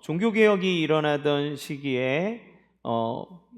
종교개혁이 일어나던 시기에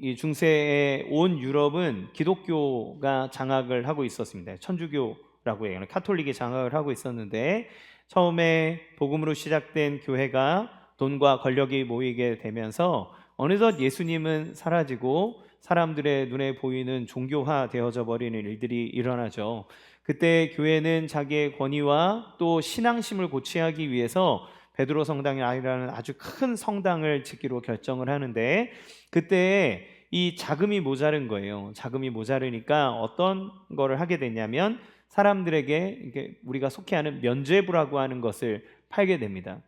이 중세의 온 유럽은 기독교가 장악을 하고 있었습니다. 천주교라고 해요. 카톨릭이 장악을 하고 있었는데 처음에 복음으로 시작된 교회가 돈과 권력이 모이게 되면서 어느덧 예수님은 사라지고 사람들의 눈에 보이는 종교화 되어져 버리는 일들이 일어나죠. 그때 교회는 자기의 권위와 또 신앙심을 고취하기 위해서 베드로 성당이 아니라는 아주 큰 성당을 짓기로 결정을 하는데 그때 이 자금이 모자른 거예요. 자금이 모자르니까 어떤 거를 하게 됐냐면 사람들에게 이게 우리가 속해하는 면죄부라고 하는 것을 팔게 됩니다.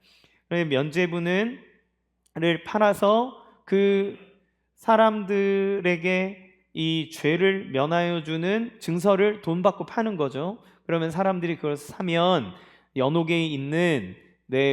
면죄부는 를 팔아서 그 사람들에게 이 죄를 면하여 주는 증서를 돈 받고 파는 거죠. 그러면 사람들이 그걸 사면 연옥에 있는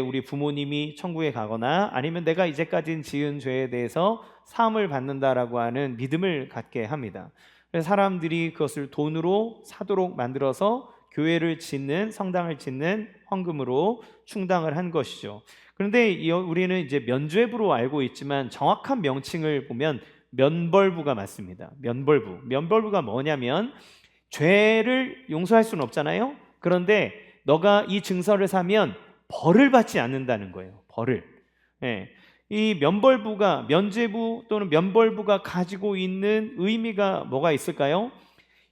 우리 부모님이 천국에 가거나 아니면 내가 이제까지 지은 죄에 대해서 사함을 받는다라고 하는 믿음을 갖게 합니다. 그래서 사람들이 그것을 돈으로 사도록 만들어서 교회를 짓는, 성당을 짓는 헌금으로 충당을 한 것이죠. 그런데 우리는 이제 면죄부로 알고 있지만 정확한 명칭을 보면 면벌부가 맞습니다. 면벌부가 뭐냐면 죄를 용서할 수는 없잖아요. 그런데 너가 이 증서를 사면 벌을 받지 않는다는 거예요. 벌을. 예. 이 면죄부 또는 면벌부가 가지고 있는 의미가 뭐가 있을까요?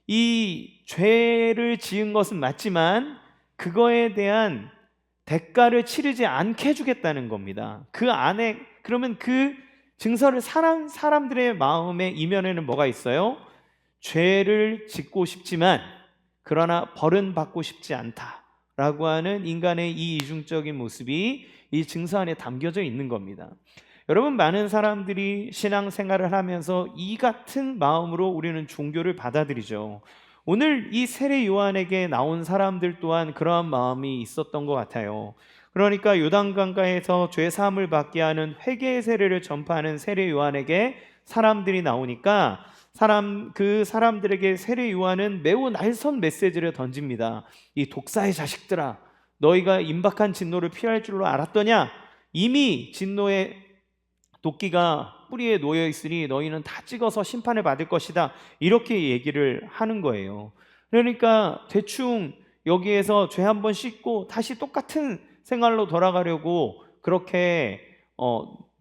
이 죄를 지은 것은 맞지만 그거에 대한 대가를 치르지 않게 해주겠다는 겁니다. 그 안에 그러면 그 증서를 사람들의 마음의 이면에는 뭐가 있어요? 죄를 짓고 싶지만 그러나 벌은 받고 싶지 않다라고 하는 인간의 이 이중적인 모습이 이 증서 안에 담겨져 있는 겁니다. 여러분, 많은 사람들이 신앙생활을 하면서 이 같은 마음으로 우리는 종교를 받아들이죠. 오늘 이 세례 요한에게 나온 사람들 또한 그러한 마음이 있었던 것 같아요. 그러니까 요단강가에서 죄 사함을 받게 하는 회개의 세례를 전파하는 세례 요한에게 사람들이 나오니까 그 사람들에게 세례 요한은 매우 날선 메시지를 던집니다. 이 독사의 자식들아, 너희가 임박한 진노를 피할 줄로 알았더냐? 이미 진노의 도끼가 뿌리에 놓여 있으니 너희는 다 찍어서 심판을 받을 것이다. 이렇게 얘기를 하는 거예요. 그러니까 대충 여기에서 죄 한 번 씻고 다시 똑같은 생활로 돌아가려고 그렇게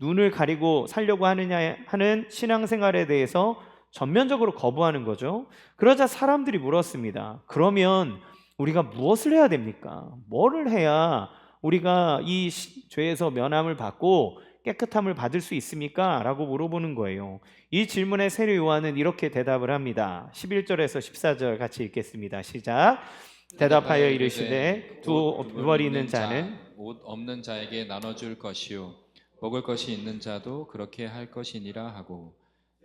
눈을 가리고 살려고 하는 신앙생활에 대해서 전면적으로 거부하는 거죠. 그러자 사람들이 물었습니다. 그러면 우리가 무엇을 해야 됩니까? 뭐를 해야 우리가 이 죄에서 면함을 받고 깨끗함을 받을 수 있습니까? 라고 물어보는 거예요. 이 질문에 세례 요한은 이렇게 대답을 합니다. 11절에서 14절 같이 읽겠습니다. 시작. 대답하여 이르시되 두 벌이 있는 자는 옷 없는 자에게 나눠줄 것이요 먹을 것이 있는 자도 그렇게 할 것이니라 하고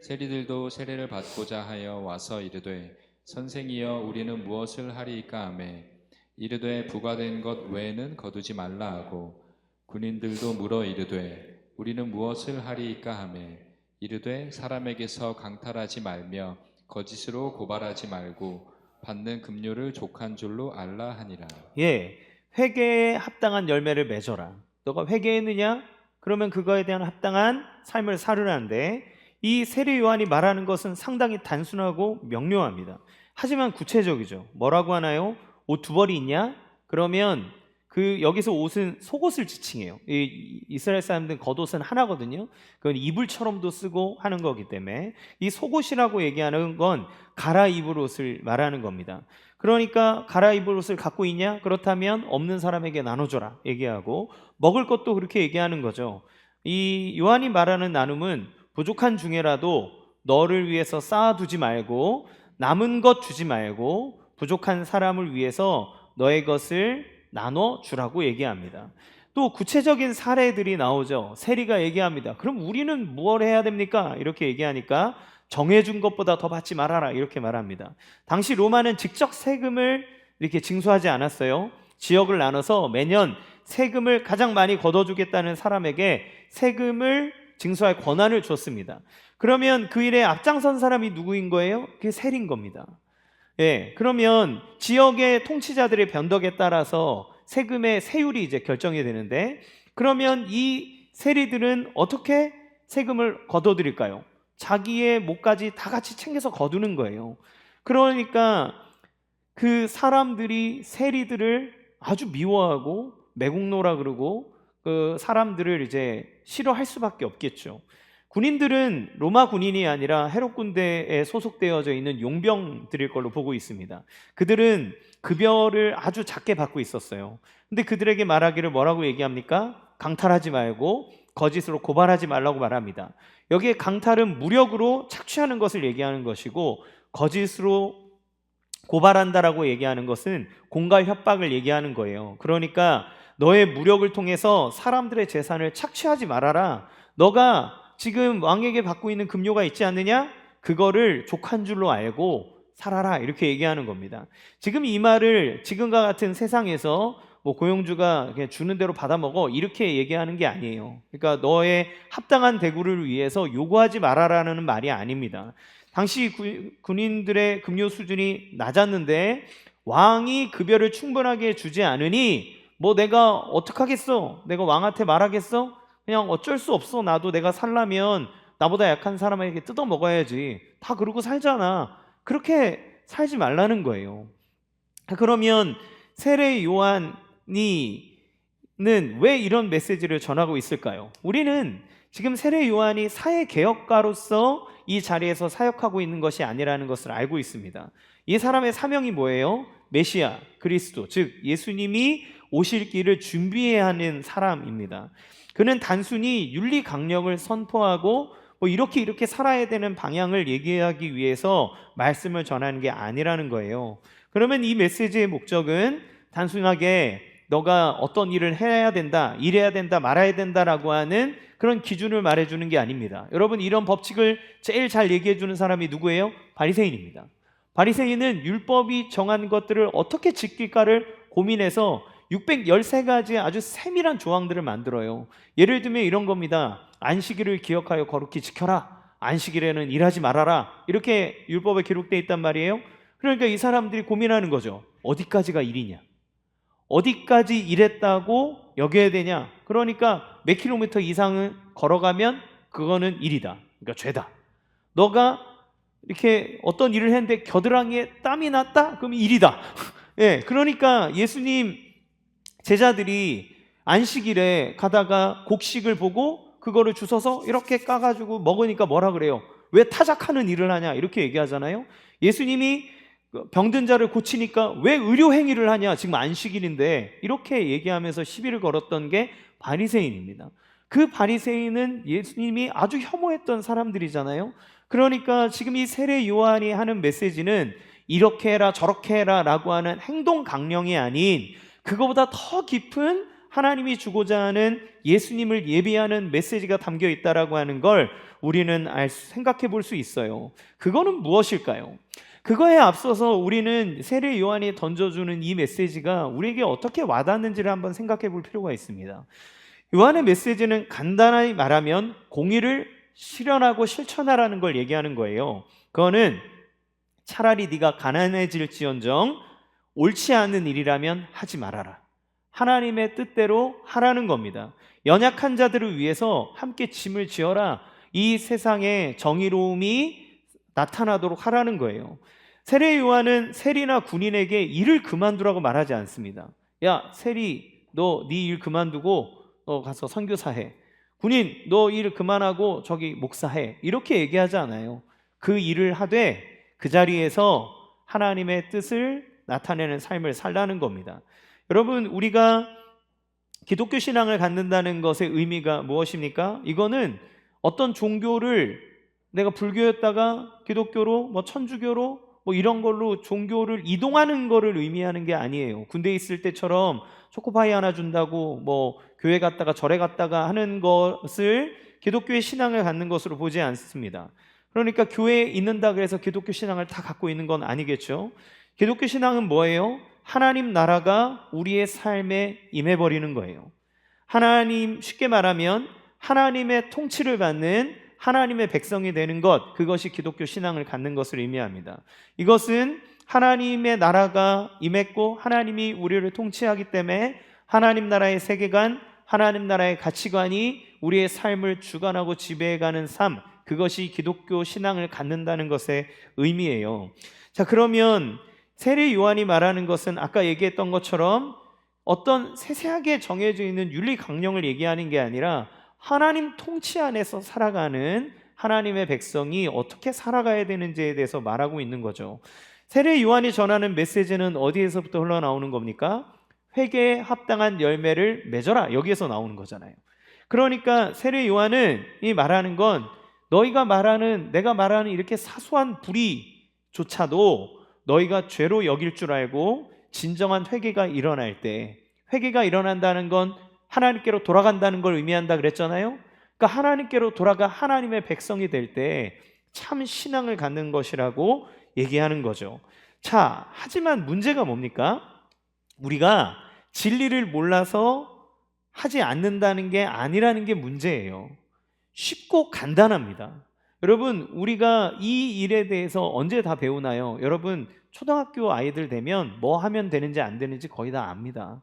세리들도 세례를 받고자 하여 와서 이르되 선생이여 우리는 무엇을 하리이까 하매 이르되 부과된 것 외에는 거두지 말라 하고 군인들도 물어 이르되 우리는 무엇을 하리이까 하매 이르되 사람에게서 강탈하지 말며 거짓으로 고발하지 말고 받는 급료를 족한 줄로 알라 하니라. 회개에 합당한 열매를 맺어라. 너가 회개했느냐? 그러면 그거에 대한 합당한 삶을 살으라는데 이 세례 요한이 말하는 것은 상당히 단순하고 명료합니다. 하지만 구체적이죠. 뭐라고 하나요? 옷 두 벌이 있냐? 그러면 여기서 옷은 속옷을 지칭해요. 이스라엘 사람들은 겉옷은 하나거든요. 그건 이불처럼도 쓰고 하는 거기 때문에 이 속옷이라고 얘기하는 건 갈아입을 옷을 말하는 겁니다. 그러니까 갈아입을 옷을 갖고 있냐? 그렇다면 없는 사람에게 나눠줘라 얘기하고 먹을 것도 그렇게 얘기하는 거죠. 이 요한이 말하는 나눔은 부족한 중에라도 너를 위해서 쌓아두지 말고 남은 것 주지 말고 부족한 사람을 위해서 너의 것을 나눠주라고 얘기합니다. 또 구체적인 사례들이 나오죠. 세리가 얘기합니다. 그럼 우리는 뭘 해야 됩니까? 이렇게 얘기하니까 정해준 것보다 더 받지 말아라 이렇게 말합니다. 당시 로마는 직접 세금을 이렇게 징수하지 않았어요. 지역을 나눠서 매년 세금을 가장 많이 걷어주겠다는 사람에게 세금을 징수할 권한을 줬습니다. 그러면 그 일에 앞장선 사람이 누구인 거예요? 그게 세리인 겁니다. 그러면 지역의 통치자들의 변덕에 따라서 세금의 세율이 이제 결정이 되는데 그러면 이 세리들은 어떻게 세금을 거둬들일까요? 자기의 몫까지 다 같이 챙겨서 거두는 거예요. 그러니까 그 사람들이 세리들을 아주 미워하고 매국노라 그러고 그 사람들을 이제 싫어할 수밖에 없겠죠. 군인들은 로마 군인이 아니라 헤롯 군대에 소속되어져 있는 용병들일 걸로 보고 있습니다. 그들은 급여를 아주 작게 받고 있었어요. 근데 그들에게 말하기를 뭐라고 얘기합니까? 강탈하지 말고 거짓으로 고발하지 말라고 말합니다. 여기에 강탈은 무력으로 착취하는 것을 얘기하는 것이고, 거짓으로 고발한다라고 얘기하는 것은 공갈 협박을 얘기하는 거예요. 그러니까 너의 무력을 통해서 사람들의 재산을 착취하지 말아라. 너가 지금 왕에게 받고 있는 급료가 있지 않느냐? 그거를 족한 줄로 알고 살아라. 이렇게 얘기하는 겁니다. 지금 이 말을 지금과 같은 세상에서 뭐 고용주가 그냥 주는 대로 받아먹어 이렇게 얘기하는 게 아니에요. 그러니까 너의 합당한 대구를 위해서 요구하지 말아라는 말이 아닙니다. 당시 군인들의 급료 수준이 낮았는데 왕이 급여를 충분하게 주지 않으니 뭐 내가 어떡하겠어? 내가 왕한테 말하겠어? 그냥 어쩔 수 없어. 나도 내가 살려면 나보다 약한 사람에게 뜯어 먹어야지. 다 그러고 살잖아. 그렇게 살지 말라는 거예요. 그러면 세례 요한이는 왜 이런 메시지를 전하고 있을까요? 우리는 지금 세례 요한이 사회 개혁가로서 이 자리에서 사역하고 있는 것이 아니라는 것을 알고 있습니다. 이 사람의 사명이 뭐예요? 메시아, 그리스도, 즉 예수님이 오실 길을 준비해야 하는 사람입니다. 그는 단순히 윤리 강령을 선포하고 뭐 이렇게 살아야 되는 방향을 얘기하기 위해서 말씀을 전하는 게 아니라는 거예요. 그러면 이 메시지의 목적은 단순하게 너가 어떤 일을 해야 된다, 이래야 된다, 말아야 된다라고 하는 그런 기준을 말해주는 게 아닙니다. 여러분, 이런 법칙을 제일 잘 얘기해주는 사람이 누구예요? 바리새인입니다. 바리새인은 율법이 정한 것들을 어떻게 지킬까를 고민해서 613가지 아주 세밀한 조항들을 만들어요. 예를 들면 이런 겁니다. 안식일을 기억하여 거룩히 지켜라. 안식일에는 일하지 말아라. 이렇게 율법에 기록되어 있단 말이에요. 그러니까 이 사람들이 고민하는 거죠. 어디까지가 일이냐? 어디까지 일했다고 여겨야 되냐? 그러니까 몇 킬로미터 이상은 걸어가면 그거는 일이다. 그러니까 죄다. 너가 이렇게 어떤 일을 했는데 겨드랑이에 땀이 났다? 그럼 일이다. 예, 그러니까 예수님 제자들이 안식일에 가다가 곡식을 보고 그거를 주워서 이렇게 까가지고 먹으니까 뭐라 그래요? 왜 타작하는 일을 하냐? 이렇게 얘기하잖아요. 예수님이 병든 자를 고치니까 왜 의료 행위를 하냐? 지금 안식일인데. 이렇게 얘기하면서 시비를 걸었던 게 바리새인입니다. 그 바리새인은 예수님이 아주 혐오했던 사람들이잖아요. 그러니까 지금 이 세례 요한이 하는 메시지는 이렇게 해라 저렇게 해라 라고 하는 행동 강령이 아닌 그거보다 더 깊은 하나님이 주고자 하는 예수님을 예비하는 메시지가 담겨 있다라고 하는 걸 우리는 생각해 볼 수 있어요. 그거는 무엇일까요? 그거에 앞서서 우리는 세례 요한이 던져주는 이 메시지가 우리에게 어떻게 와닿는지를 한번 생각해 볼 필요가 있습니다. 요한의 메시지는 간단히 말하면 공의를 실현하고 실천하라는 걸 얘기하는 거예요. 그거는 차라리 네가 가난해질지언정 옳지 않은 일이라면 하지 말아라. 하나님의 뜻대로 하라는 겁니다. 연약한 자들을 위해서 함께 짐을 지어라. 이 세상에 정의로움이 나타나도록 하라는 거예요. 세례 요한은 세리나 군인에게 일을 그만두라고 말하지 않습니다. 야, 세리, 너 네 일 그만두고 너 가서 선교사해. 군인, 너 일 그만하고 저기 목사해. 이렇게 얘기하지 않아요. 그 일을 하되 그 자리에서 하나님의 뜻을 나타내는 삶을 살라는 겁니다. 여러분, 우리가 기독교 신앙을 갖는다는 것의 의미가 무엇입니까? 이거는 어떤 종교를 내가 불교였다가 기독교로 뭐 천주교로 뭐 이런 걸로 종교를 이동하는 거를 의미하는 게 아니에요. 군대에 있을 때처럼 초코파이 하나 준다고 뭐 교회 갔다가 절에 갔다가 하는 것을 기독교의 신앙을 갖는 것으로 보지 않습니다. 그러니까 교회에 있는다 그래서 기독교 신앙을 다 갖고 있는 건 아니겠죠. 기독교 신앙은 뭐예요? 하나님 나라가 우리의 삶에 임해버리는 거예요. 하나님, 쉽게 말하면 하나님의 통치를 받는 하나님의 백성이 되는 것, 그것이 기독교 신앙을 갖는 것을 의미합니다. 이것은 하나님의 나라가 임했고 하나님이 우리를 통치하기 때문에 하나님 나라의 세계관, 하나님 나라의 가치관이 우리의 삶을 주관하고 지배해가는 삶, 그것이 기독교 신앙을 갖는다는 것의 의미예요. 자, 그러면 세례 요한이 말하는 것은 아까 얘기했던 것처럼 어떤 세세하게 정해져 있는 윤리 강령을 얘기하는 게 아니라 하나님 통치 안에서 살아가는 하나님의 백성이 어떻게 살아가야 되는지에 대해서 말하고 있는 거죠. 세례 요한이 전하는 메시지는 어디에서부터 흘러나오는 겁니까? 회개에 합당한 열매를 맺어라, 여기에서 나오는 거잖아요. 그러니까 세례 요한은 이 말하는 건 너희가 말하는, 내가 말하는 이렇게 사소한 불의조차도 너희가 죄로 여길 줄 알고 진정한 회개가 일어날 때, 회개가 일어난다는 건 하나님께로 돌아간다는 걸 의미한다 그랬잖아요. 그러니까 하나님께로 돌아가 하나님의 백성이 될 때 참 신앙을 갖는 것이라고 얘기하는 거죠. 자, 하지만 문제가 뭡니까? 우리가 진리를 몰라서 하지 않는다는 게 아니라는 게 문제예요. 쉽고 간단합니다. 여러분, 우리가 이 일에 대해서 언제 다 배우나요? 여러분, 초등학교 아이들 되면 뭐 하면 되는지 안 되는지 거의 다 압니다.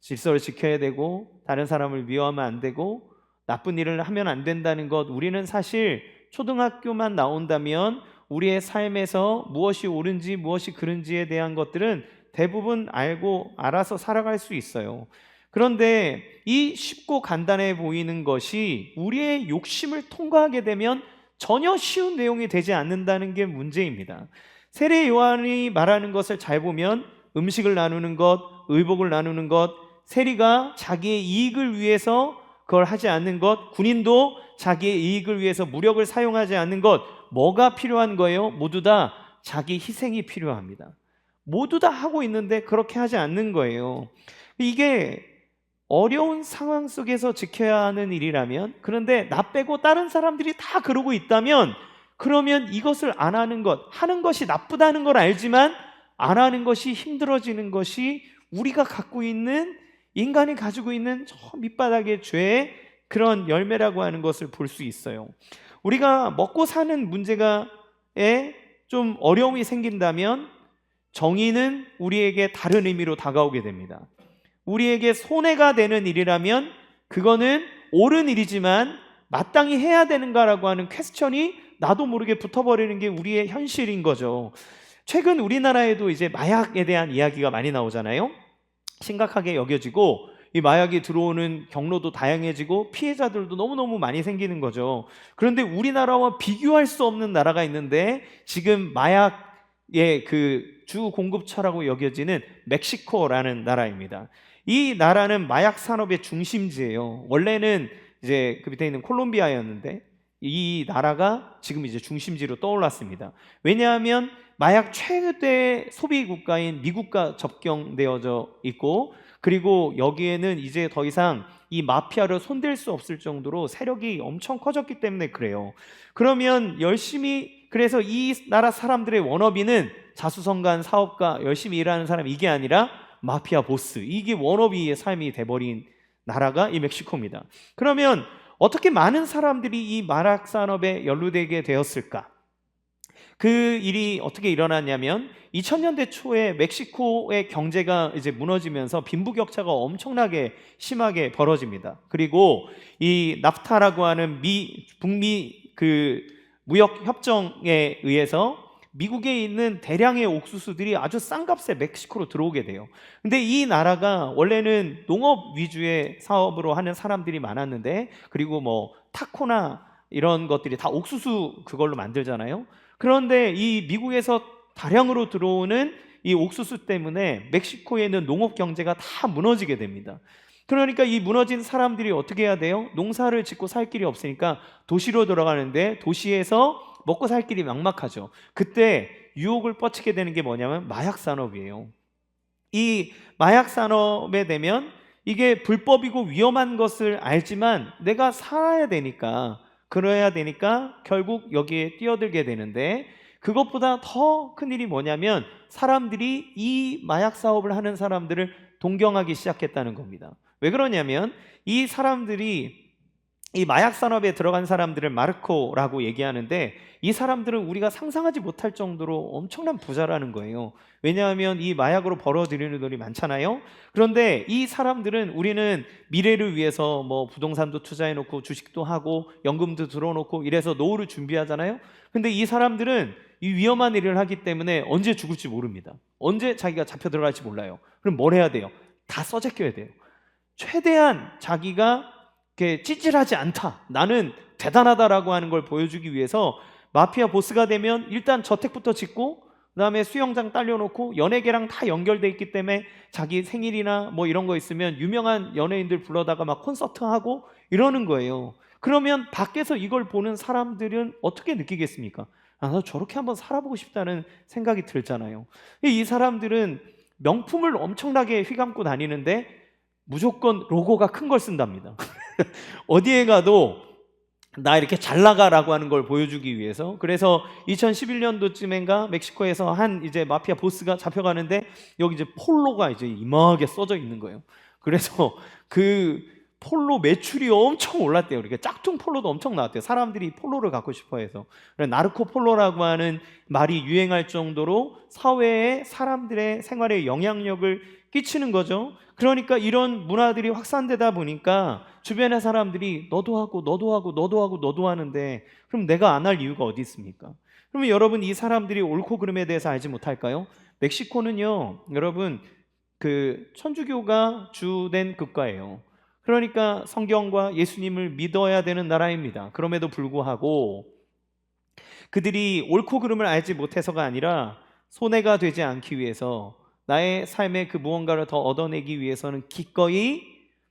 질서를 지켜야 되고, 다른 사람을 미워하면 안 되고, 나쁜 일을 하면 안 된다는 것, 우리는 사실 초등학교만 나온다면 우리의 삶에서 무엇이 옳은지 무엇이 그른지에 대한 것들은 대부분 알고 알아서 살아갈 수 있어요. 그런데 이 쉽고 간단해 보이는 것이 우리의 욕심을 통과하게 되면 전혀 쉬운 내용이 되지 않는다는 게 문제입니다. 세례 요한이 말하는 것을 잘 보면 음식을 나누는 것, 의복을 나누는 것, 세리가 자기의 이익을 위해서 그걸 하지 않는 것, 군인도 자기의 이익을 위해서 무력을 사용하지 않는 것, 뭐가 필요한 거예요? 모두 다 자기 희생이 필요합니다. 모두 다 하고 있는데 그렇게 하지 않는 거예요. 이게 어려운 상황 속에서 지켜야 하는 일이라면, 그런데 나 빼고 다른 사람들이 다 그러고 있다면, 그러면 이것을 안 하는 것, 하는 것이 나쁘다는 걸 알지만 안 하는 것이 힘들어지는 것이 우리가 갖고 있는, 인간이 가지고 있는 저 밑바닥의 죄의 그런 열매라고 하는 것을 볼 수 있어요. 우리가 먹고 사는 문제가에 좀 어려움이 생긴다면 정의는 우리에게 다른 의미로 다가오게 됩니다. 우리에게 손해가 되는 일이라면 그거는 옳은 일이지만 마땅히 해야 되는가라고 하는 퀘스천이 나도 모르게 붙어버리는 게 우리의 현실인 거죠. 최근 우리나라에도 이제 마약에 대한 이야기가 많이 나오잖아요. 심각하게 여겨지고 이 마약이 들어오는 경로도 다양해지고 피해자들도 너무너무 많이 생기는 거죠. 그런데 우리나라와 비교할 수 없는 나라가 있는데 지금 마약의 그 주 공급처라고 여겨지는 멕시코라는 나라입니다. 이 나라는 마약 산업의 중심지예요. 원래는 이제 그 밑에 있는 콜롬비아였는데 이 나라가 지금 이제 중심지로 떠올랐습니다. 왜냐하면 마약 최대 소비 국가인 미국과 접경되어져 있고, 그리고 여기에는 이제 더 이상 이 마피아를 손댈 수 없을 정도로 세력이 엄청 커졌기 때문에 그래요. 그러면 열심히, 그래서 이 나라 사람들의 워너비는 자수성가한 사업가, 열심히 일하는 사람, 이게 아니라 마피아 보스, 이게 워너비의 삶이 돼버린 나라가 이 멕시코입니다. 그러면 어떻게 많은 사람들이 이 마약 산업에 연루되게 되었을까? 그 일이 어떻게 일어났냐면 2000년대 초에 멕시코의 경제가 이제 무너지면서 빈부격차가 엄청나게 심하게 벌어집니다. 그리고 이 나프타라고 하는 북미 그 무역 협정에 의해서 미국에 있는 대량의 옥수수들이 아주 싼 값에 멕시코로 들어오게 돼요. 근데 이 나라가 원래는 농업 위주의 사업으로 하는 사람들이 많았는데, 그리고 뭐 타코나 이런 것들이 다 옥수수 그걸로 만들잖아요. 그런데 이 미국에서 다량으로 들어오는 이 옥수수 때문에 멕시코에 있는 농업 경제가 다 무너지게 됩니다. 그러니까 이 무너진 사람들이 어떻게 해야 돼요? 농사를 짓고 살 길이 없으니까 도시로 들어가는데 도시에서 먹고 살 길이 막막하죠. 그때 유혹을 뻗치게 되는 게 뭐냐면 마약 산업이에요. 이 마약 산업에 되면 이게 불법이고 위험한 것을 알지만 내가 살아야 되니까, 그래야 되니까 결국 여기에 뛰어들게 되는데, 그것보다 더 큰 일이 뭐냐면 사람들이 이 마약 사업을 하는 사람들을 동경하기 시작했다는 겁니다. 왜 그러냐면 이 사람들이 이 마약 산업에 들어간 사람들을 마르코라고 얘기하는데, 이 사람들은 우리가 상상하지 못할 정도로 엄청난 부자라는 거예요. 왜냐하면 이 마약으로 벌어들이는 돈이 많잖아요. 그런데 이 사람들은, 우리는 미래를 위해서 뭐 부동산도 투자해 놓고 주식도 하고 연금도 들어 놓고 이래서 노후를 준비하잖아요. 근데 이 사람들은 이 위험한 일을 하기 때문에 언제 죽을지 모릅니다. 언제 자기가 잡혀 들어갈지 몰라요. 그럼 뭘 해야 돼요? 다 써제껴야 돼요. 최대한 자기가 이렇게 찌질하지 않다, 나는 대단하다라고 하는 걸 보여주기 위해서 마피아 보스가 되면 일단 저택부터 짓고, 그다음에 수영장 딸려놓고 연예계랑 다 연결돼 있기 때문에 자기 생일이나 뭐 이런 거 있으면 유명한 연예인들 불러다가 막 콘서트 하고 이러는 거예요. 그러면 밖에서 이걸 보는 사람들은 어떻게 느끼겠습니까? 아, 나 저렇게 한번 살아보고 싶다는 생각이 들잖아요. 이 사람들은 명품을 엄청나게 휘감고 다니는데 무조건 로고가 큰 걸 쓴답니다. 어디에 가도 나 이렇게 잘 나가라고 하는 걸 보여주기 위해서. 그래서 2011년도쯤인가 멕시코에서 한 이제 마피아 보스가 잡혀가는데 여기 이제 폴로가 이제 이마하게 써져 있는 거예요. 그래서 그 폴로 매출이 엄청 올랐대요. 이렇게 짝퉁 폴로도 엄청 나왔대요. 사람들이 폴로를 갖고 싶어 해서. 나르코 폴로라고 하는 말이 유행할 정도로 사회에 사람들의 생활에 영향력을 끼치는 거죠. 그러니까 이런 문화들이 확산되다 보니까 주변의 사람들이 너도 하고 너도 하고 너도 하고 너도 하는데, 그럼 내가 안 할 이유가 어디 있습니까? 그러면 여러분, 이 사람들이 옳고 그름에 대해서 알지 못할까요? 멕시코는요, 여러분, 그 천주교가 주된 국가예요. 그러니까 성경과 예수님을 믿어야 되는 나라입니다. 그럼에도 불구하고 그들이 옳고 그름을 알지 못해서가 아니라 손해가 되지 않기 위해서, 나의 삶에 그 무언가를 더 얻어내기 위해서는 기꺼이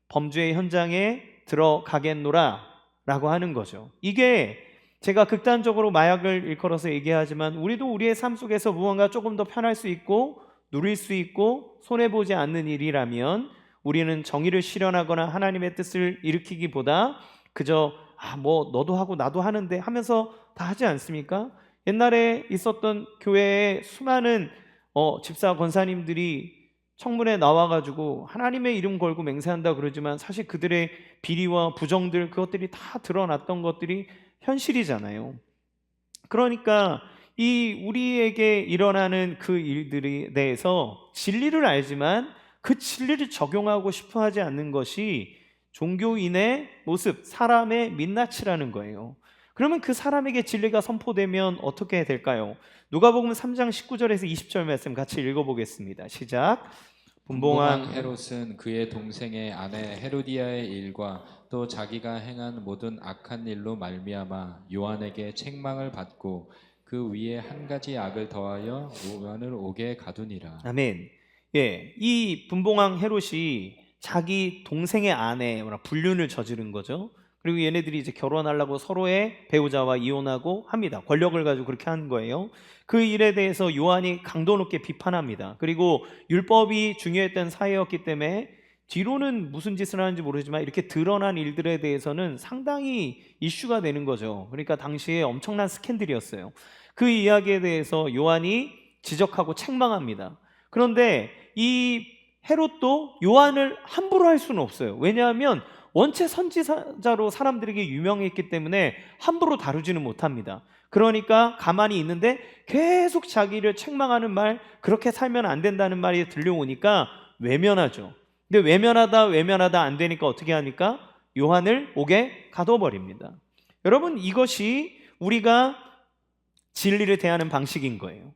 범죄의 현장에 들어가겠노라 라고 하는 거죠. 이게 제가 극단적으로 마약을 일컬어서 얘기하지만, 우리도 우리의 삶 속에서 무언가 조금 더 편할 수 있고 누릴 수 있고 손해보지 않는 일이라면 우리는 정의를 실현하거나 하나님의 뜻을 일으키기보다 그저 뭐 너도 하고 나도 하는데 하면서 다 하지 않습니까? 옛날에 있었던 교회에 수많은 집사 권사님들이 청문회 나와가지고 하나님의 이름 걸고 맹세한다 그러지만, 사실 그들의 비리와 부정들, 그것들이 다 드러났던 것들이 현실이잖아요. 그러니까 이 우리에게 일어나는 그 일들에 대해서 진리를 알지만 그 진리를 적용하고 싶어 하지 않는 것이 종교인의 모습, 사람의 민낯이라는 거예요. 그러면 그 사람에게 진리가 선포되면 어떻게 될까요? 누가복음 3장 19절에서 20절 말씀 같이 읽어보겠습니다. 시작. 분봉왕 헤롯은 그의 동생의 아내 헤로디아의 일과 또 자기가 행한 모든 악한 일로 말미암아 요한에게 책망을 받고 그 위에 한 가지 악을 더하여 요한을 옥에 가두니라. 아멘. 예, 이 분봉왕 헤롯이 자기 동생의 아내 불륜을 저지른 거죠. 그리고 얘네들이 이제 결혼하려고 서로의 배우자와 이혼하고 합니다. 권력을 가지고 그렇게 하는 거예요. 그 일에 대해서 요한이 강도 높게 비판합니다. 그리고 율법이 중요했던 사회였기 때문에 뒤로는 무슨 짓을 하는지 모르지만 이렇게 드러난 일들에 대해서는 상당히 이슈가 되는 거죠. 그러니까 당시에 엄청난 스캔들이었어요. 그 이야기에 대해서 요한이 지적하고 책망합니다. 그런데 이 헤롯도 요한을 함부로 할 수는 없어요. 왜냐하면 원체 선지자로 사람들에게 유명했기 때문에 함부로 다루지는 못합니다. 그러니까 가만히 있는데 계속 자기를 책망하는 말, 그렇게 살면 안 된다는 말이 들려오니까 외면하죠. 근데 외면하다 안 되니까 어떻게 하니까 요한을 옥에 가둬버립니다. 여러분, 이것이 우리가 진리를 대하는 방식인 거예요.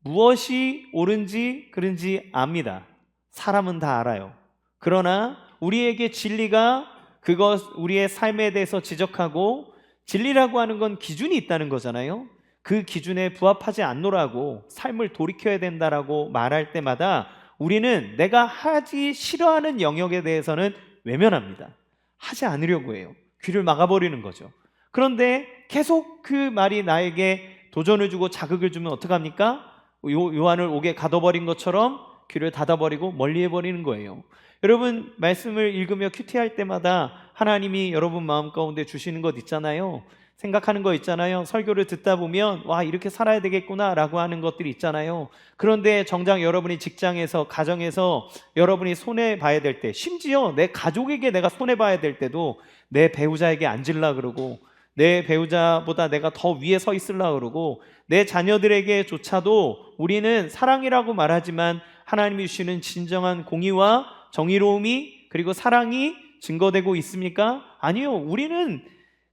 무엇이 옳은지 그른지 압니다. 사람은 다 알아요. 그러나 우리에게 진리가 그것 우리의 삶에 대해서 지적하고, 진리라고 하는 건 기준이 있다는 거잖아요. 그 기준에 부합하지 않노라고 삶을 돌이켜야 된다라고 말할 때마다 우리는 내가 하기 싫어하는 영역에 대해서는 외면합니다. 하지 않으려고 해요. 귀를 막아버리는 거죠. 그런데 계속 그 말이 나에게 도전을 주고 자극을 주면 어떡합니까? 요한을 옥에 가둬버린 것처럼 귀를 닫아버리고 멀리해버리는 거예요. 여러분, 말씀을 읽으며 큐티할 때마다 하나님이 여러분 마음 가운데 주시는 것 있잖아요. 생각하는 거 있잖아요. 설교를 듣다 보면 와, 이렇게 살아야 되겠구나 라고 하는 것들이 있잖아요. 그런데 정작 여러분이 직장에서, 가정에서 여러분이 손해봐야 될 때, 심지어 내 가족에게 내가 손해봐야 될 때도 내 배우자에게 앉으려 그러고, 내 배우자보다 내가 더 위에 서 있으려 그러고, 내 자녀들에게조차도 우리는 사랑이라고 말하지만 하나님이 주시는 진정한 공의와 정의로움이, 그리고 사랑이 증거되고 있습니까? 아니요. 우리는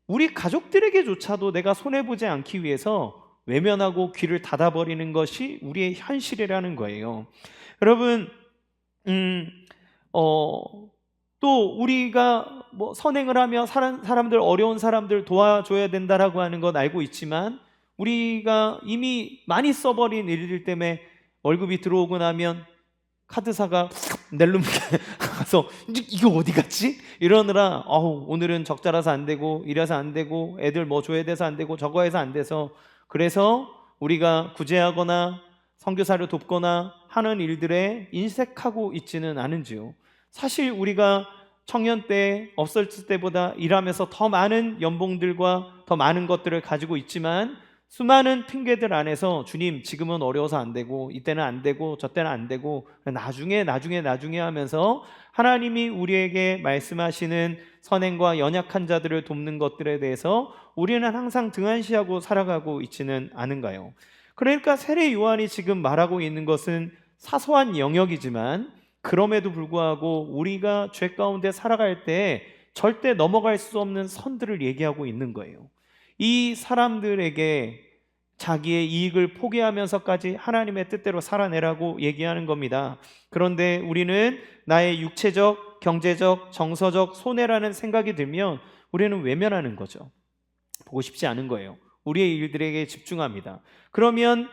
우리 가족들에게조차도 내가 손해보지 않기 위해서 외면하고 귀를 닫아버리는 것이 우리의 현실이라는 거예요. 여러분, 또 우리가 뭐 선행을 하며 사람들, 어려운 사람들 도와줘야 된다라고 하는 건 알고 있지만, 우리가 이미 많이 써버린 일들 때문에 월급이 들어오고 나면 카드사가 낼름 가서 이거 어디 갔지? 이러느라 오늘은 적자라서 안 되고, 이래서 안 되고, 애들 뭐 줘야 돼서 안 되고, 저거 해서 안 돼서, 그래서 우리가 구제하거나 선교사를 돕거나 하는 일들에 인색하고 있지는 않은지요. 사실 우리가 청년 때 없었을 때보다 일하면서 더 많은 연봉들과 더 많은 것들을 가지고 있지만, 수많은 핑계들 안에서 주님 지금은 어려워서 안 되고, 이때는 안 되고, 저 때는 안 되고, 나중에 하면서 하나님이 우리에게 말씀하시는 선행과 연약한 자들을 돕는 것들에 대해서 우리는 항상 등한시하고 살아가고 있지는 않은가요? 그러니까 세례 요한이 지금 말하고 있는 것은 사소한 영역이지만, 그럼에도 불구하고 우리가 죄 가운데 살아갈 때 절대 넘어갈 수 없는 선들을 얘기하고 있는 거예요. 이 사람들에게 자기의 이익을 포기하면서까지 하나님의 뜻대로 살아내라고 얘기하는 겁니다. 그런데 우리는 나의 육체적, 경제적, 정서적 손해라는 생각이 들면 우리는 외면하는 거죠. 보고 싶지 않은 거예요. 우리의 일들에게 집중합니다. 그러면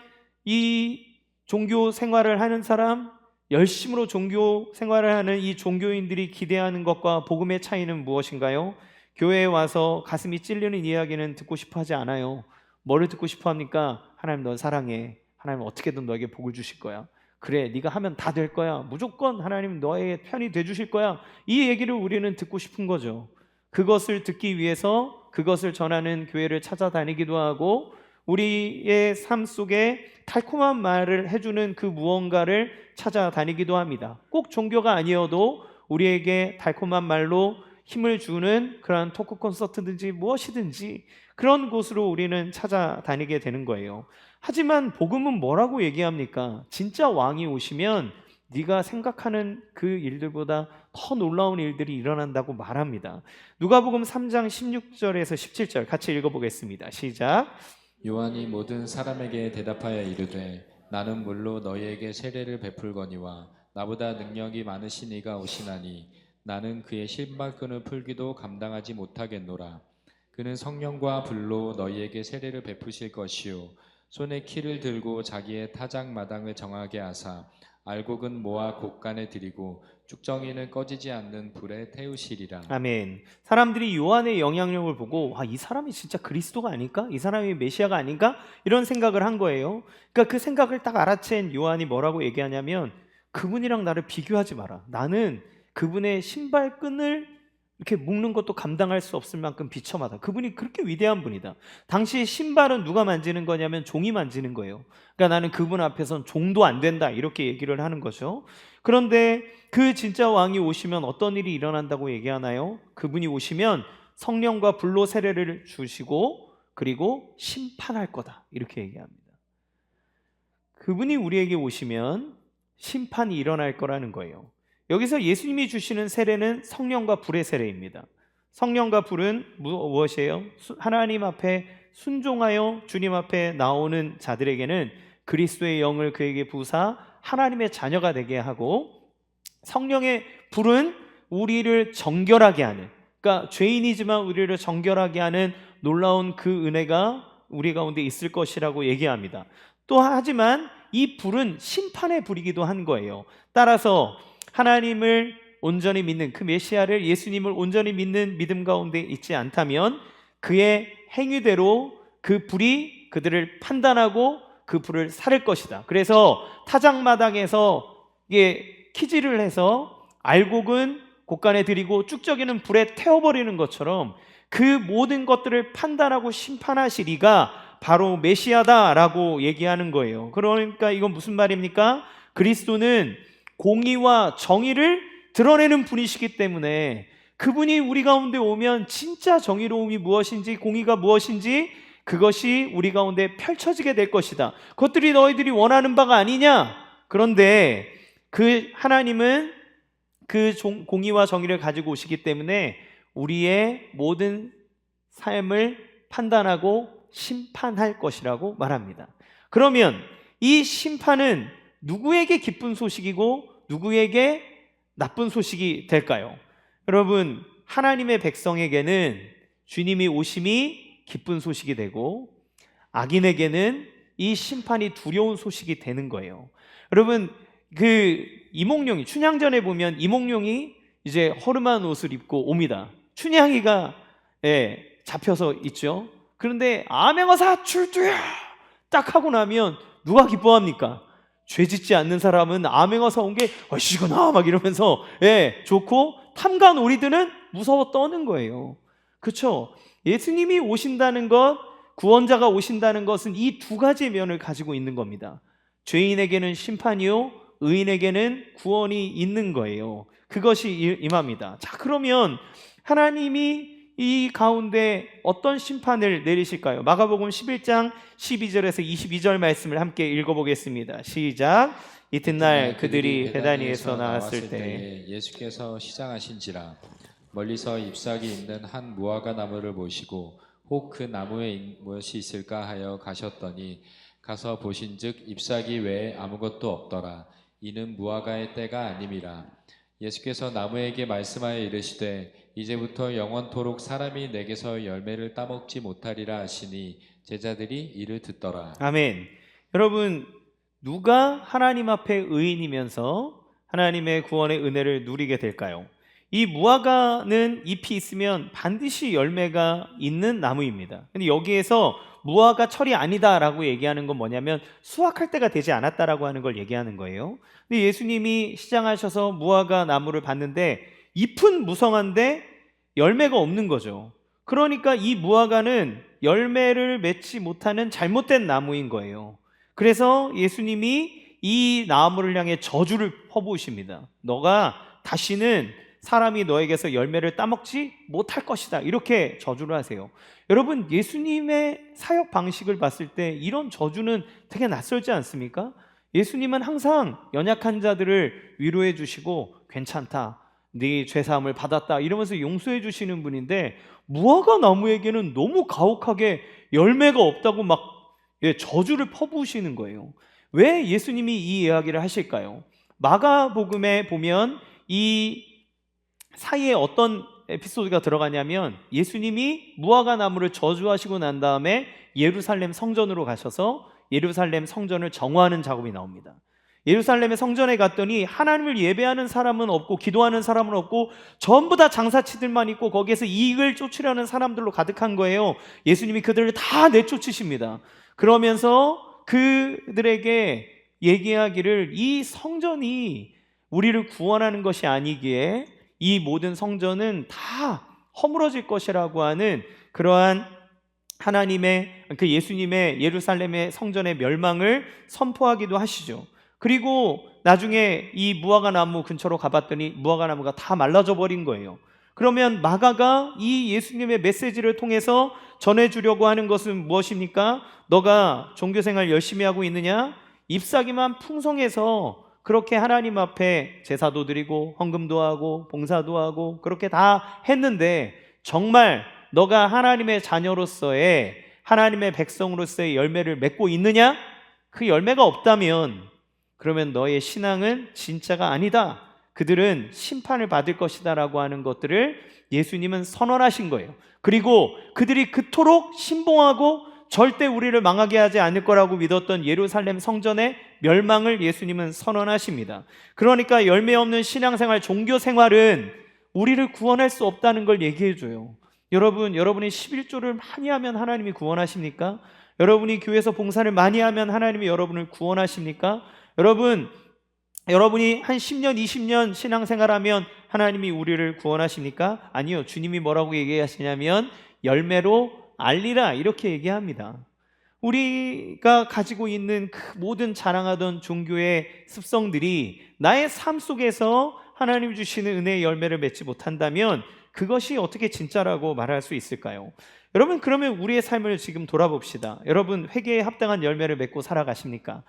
이 종교 생활을 하는 사람, 열심으로 종교 생활을 하는 이 종교인들이 기대하는 것과 복음의 차이는 무엇인가요? 교회에 와서 가슴이 찔리는 이야기는 듣고 싶어 하지 않아요. 뭐를 듣고 싶어 합니까? 하나님 넌 사랑해. 하나님 어떻게든 너에게 복을 주실 거야. 그래, 네가 하면 다 될 거야. 무조건 하나님 너의 편이 돼 주실 거야. 이 얘기를 우리는 듣고 싶은 거죠. 그것을 듣기 위해서 그것을 전하는 교회를 찾아다니기도 하고, 우리의 삶 속에 달콤한 말을 해주는 그 무언가를 찾아다니기도 합니다. 꼭 종교가 아니어도 우리에게 달콤한 말로 힘을 주는 그런 토크 콘서트든지 무엇이든지 그런 곳으로 우리는 찾아다니게 되는 거예요. 하지만 복음은 뭐라고 얘기합니까? 진짜 왕이 오시면 네가 생각하는 그 일들보다 더 놀라운 일들이 일어난다고 말합니다. 누가복음 3장 16절에서 17절 같이 읽어보겠습니다. 시작. 요한이 모든 사람에게 대답하여 이르되 나는 물로 너희에게 세례를 베풀거니와 나보다 능력이 많으신 이가 오시나니 나는 그의 신발끈을 풀기도 감당하지 못하겠노라. 그는 성령과 불로 너희에게 세례를 베푸실 것이요 손에 키를 들고 자기의 타작마당을 정하게 하사 알곡은 모아 곳간에 들이고 쭉정이는 꺼지지 않는 불에 태우시리라. 아멘. 사람들이 요한의 영향력을 보고 이 사람이 진짜 그리스도가 아닐까? 이 사람이 메시아가 아닌가? 이런 생각을 한 거예요. 그러니까 그 생각을 딱 알아챈 요한이 뭐라고 얘기하냐면, 그분이랑 나를 비교하지 마라. 나는 그분의 신발끈을 이렇게 묶는 것도 감당할 수 없을 만큼 비참하다. 그분이 그렇게 위대한 분이다. 당시 신발은 누가 만지는 거냐면 종이 만지는 거예요. 그러니까 나는 그분 앞에선 종도 안 된다, 이렇게 얘기를 하는 거죠. 그런데 그 진짜 왕이 오시면 어떤 일이 일어난다고 얘기하나요? 그분이 오시면 성령과 불로 세례를 주시고 그리고 심판할 거다, 이렇게 얘기합니다. 그분이 우리에게 오시면 심판이 일어날 거라는 거예요. 여기서 예수님이 주시는 세례는 성령과 불의 세례입니다. 성령과 불은 무엇이에요? 하나님 앞에 순종하여 주님 앞에 나오는 자들에게는 그리스도의 영을 그에게 부사 하나님의 자녀가 되게 하고, 성령의 불은 우리를 정결하게 하는, 그러니까 죄인이지만 우리를 정결하게 하는 놀라운 그 은혜가 우리 가운데 있을 것이라고 얘기합니다. 또 하지만 이 불은 심판의 불이기도 한 거예요. 따라서 하나님을 온전히 믿는, 그 메시아를, 예수님을 온전히 믿는 믿음 가운데 있지 않다면 그의 행위대로 그 불이 그들을 판단하고 그 불을 살을 것이다. 그래서 타작마당에서 이게 키질을 해서 알곡은 곳간에 들이고 쭉저기는 불에 태워버리는 것처럼 그 모든 것들을 판단하고 심판하실 이가 바로 메시아다라고 얘기하는 거예요. 그러니까 이건 무슨 말입니까? 그리스도는 공의와 정의를 드러내는 분이시기 때문에 그분이 우리 가운데 오면 진짜 정의로움이 무엇인지, 공의가 무엇인지 그것이 우리 가운데 펼쳐지게 될 것이다. 그것들이 너희들이 원하는 바가 아니냐? 그런데 그 하나님은 그 공의와 정의를 가지고 오시기 때문에 우리의 모든 삶을 판단하고 심판할 것이라고 말합니다. 그러면 이 심판은 누구에게 기쁜 소식이고 누구에게 나쁜 소식이 될까요? 여러분, 하나님의 백성에게는 주님이 오심이 기쁜 소식이 되고 악인에게는 이 심판이 두려운 소식이 되는 거예요. 여러분, 그 이몽룡이 춘향전에 보면 이몽룡이 이제 허름한 옷을 입고 옵니다. 춘향이가 잡혀서 있죠. 그런데 암행어사 출두야 딱 하고 나면 누가 기뻐합니까? 죄 짓지 않는 사람은 암행어사 온 게 아이씨구나 막 이러면서 좋고, 탐과 놀이들은 무서워 떠는 거예요. 그렇죠? 예수님이 오신다는 것, 구원자가 오신다는 것은 이 두 가지 면을 가지고 있는 겁니다. 죄인에게는 심판이요, 의인에게는 구원이 있는 거예요. 그것이 임합니다. 자, 그러면 하나님이 이 가운데 어떤 심판을 내리실까요? 마가복음 11장 12절에서 22절 말씀을 함께 읽어보겠습니다. 시작. 이튿날 그들이 베다니에서 나왔을 때 예수께서 시장하신지라 멀리서 잎사귀 있는 한 무화과 나무를 보시고 혹 그 나무에 무엇이 있을까 하여 가셨더니 가서 보신즉 잎사귀 외에 아무것도 없더라. 이는 무화과의 때가 아님이라. 예수께서 나무에게 말씀하여 이르시되 이제부터 영원토록 사람이 내게서 열매를 따먹지 못하리라 하시니 제자들이 이를 듣더라. 아멘. 여러분, 누가 하나님 앞에 의인이면서 하나님의 구원의 은혜를 누리게 될까요? 이 무화과는 잎이 있으면 반드시 열매가 있는 나무입니다. 근데 여기에서 무화과 철이 아니다라고 얘기하는 건 뭐냐면 수확할 때가 되지 않았다라고 하는 걸 얘기하는 거예요. 근데 예수님이 시장하셔서 무화과 나무를 봤는데 잎은 무성한데 열매가 없는 거죠. 그러니까 이 무화과는 열매를 맺지 못하는 잘못된 나무인 거예요. 그래서 예수님이 이 나무를 향해 저주를 퍼부으십니다. 너가 다시는 사람이 너에게서 열매를 따먹지 못할 것이다, 이렇게 저주를 하세요. 여러분, 예수님의 사역 방식을 봤을 때 이런 저주는 되게 낯설지 않습니까? 예수님은 항상 연약한 자들을 위로해 주시고 괜찮다, 네 죄사함을 받았다 이러면서 용서해 주시는 분인데 무화과 나무에게는 너무 가혹하게 열매가 없다고 막 저주를 퍼부으시는 거예요. 왜 예수님이 이 이야기를 하실까요? 마가복음에 보면 이 사이에 어떤 에피소드가 들어가냐면 예수님이 무화과 나무를 저주하시고 난 다음에 예루살렘 성전으로 가셔서 예루살렘 성전을 정화하는 작업이 나옵니다. 예루살렘의 성전에 갔더니 하나님을 예배하는 사람은 없고 기도하는 사람은 없고 전부 다 장사치들만 있고 거기에서 이익을 쫓으려는 사람들로 가득한 거예요. 예수님이 그들을 다 내쫓으십니다. 그러면서 그들에게 얘기하기를 이 성전이 우리를 구원하는 것이 아니기에 이 모든 성전은 다 허물어질 것이라고 하는 그러한 하나님의 그 예수님의 예루살렘의 성전의 멸망을 선포하기도 하시죠. 그리고 나중에 이 무화과 나무 근처로 가봤더니 무화과 나무가 다 말라져 버린 거예요. 그러면 마가가 이 예수님의 메시지를 통해서 전해주려고 하는 것은 무엇입니까? 너가 종교생활 열심히 하고 있느냐? 잎사귀만 풍성해서 그렇게 하나님 앞에 제사도 드리고 헌금도 하고 봉사도 하고 그렇게 다 했는데 정말 너가 하나님의 자녀로서의 하나님의 백성으로서의 열매를 맺고 있느냐? 그 열매가 없다면 그러면 너의 신앙은 진짜가 아니다. 그들은 심판을 받을 것이다 라고 하는 것들을 예수님은 선언하신 거예요. 그리고 그들이 그토록 신봉하고 절대 우리를 망하게 하지 않을 거라고 믿었던 예루살렘 성전의 멸망을 예수님은 선언하십니다. 그러니까 열매 없는 신앙생활, 종교생활은 우리를 구원할 수 없다는 걸 얘기해줘요. 여러분, 여러분이 11조를 많이 하면 하나님이 구원하십니까? 여러분이 교회에서 봉사를 많이 하면 하나님이 여러분을 구원하십니까? 여러분, 여러분이 한 10년, 20년 신앙생활하면 하나님이 우리를 구원하십니까? 아니요. 주님이 뭐라고 얘기하시냐면 열매로 알리라 이렇게 얘기합니다. 우리가 가지고 있는 그 모든 자랑하던 종교의 습성들이 나의 삶 속에서 하나님 주시는 은혜의 열매를 맺지 못한다면 그것이 어떻게 진짜라고 말할 수 있을까요? 여러분, 그러면 우리의 삶을 지금 돌아봅시다. 여러분, 회개에 합당한 열매를 맺고 살아가십니까?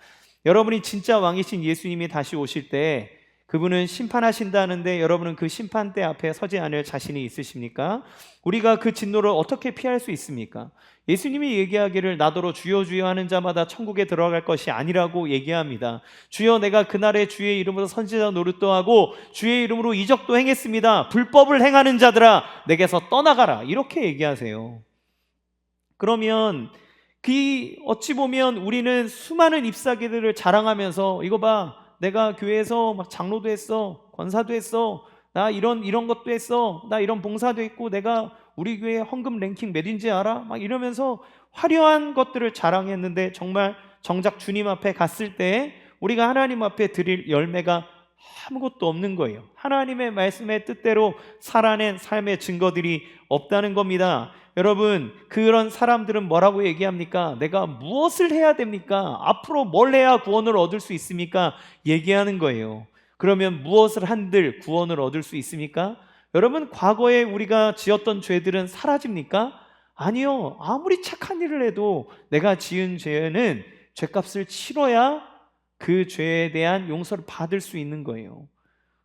여러분이 진짜 왕이신 예수님이 다시 오실 때 그분은 심판하신다는데 여러분은 그 심판대 앞에 서지 않을 자신이 있으십니까? 우리가 그 진노를 어떻게 피할 수 있습니까? 예수님이 얘기하기를 나더러 주여 주여 하는 자마다 천국에 들어갈 것이 아니라고 얘기합니다. 주여 내가 그날에 주의 이름으로 선지자 노릇도 하고 주의 이름으로 이적도 행했습니다. 불법을 행하는 자들아 내게서 떠나가라 이렇게 얘기하세요. 그러면 어찌 보면 우리는 수많은 잎사귀들을 자랑하면서 이거 봐 내가 교회에서 막 장로도 했어 권사도 했어 나 이런 것도 했어 나 이런 봉사도 했고 내가 우리 교회 헌금 랭킹 몇인지 알아? 막 이러면서 화려한 것들을 자랑했는데 정말 정작 주님 앞에 갔을 때 우리가 하나님 앞에 드릴 열매가 아무것도 없는 거예요. 하나님의 말씀의 뜻대로 살아낸 삶의 증거들이 없다는 겁니다. 여러분, 그런 사람들은 뭐라고 얘기합니까? 내가 무엇을 해야 됩니까? 앞으로 뭘 해야 구원을 얻을 수 있습니까? 얘기하는 거예요. 그러면 무엇을 한들 구원을 얻을 수 있습니까? 여러분, 과거에 우리가 지었던 죄들은 사라집니까? 아니요. 아무리 착한 일을 해도 내가 지은 죄는 죄값을 치러야 그 죄에 대한 용서를 받을 수 있는 거예요.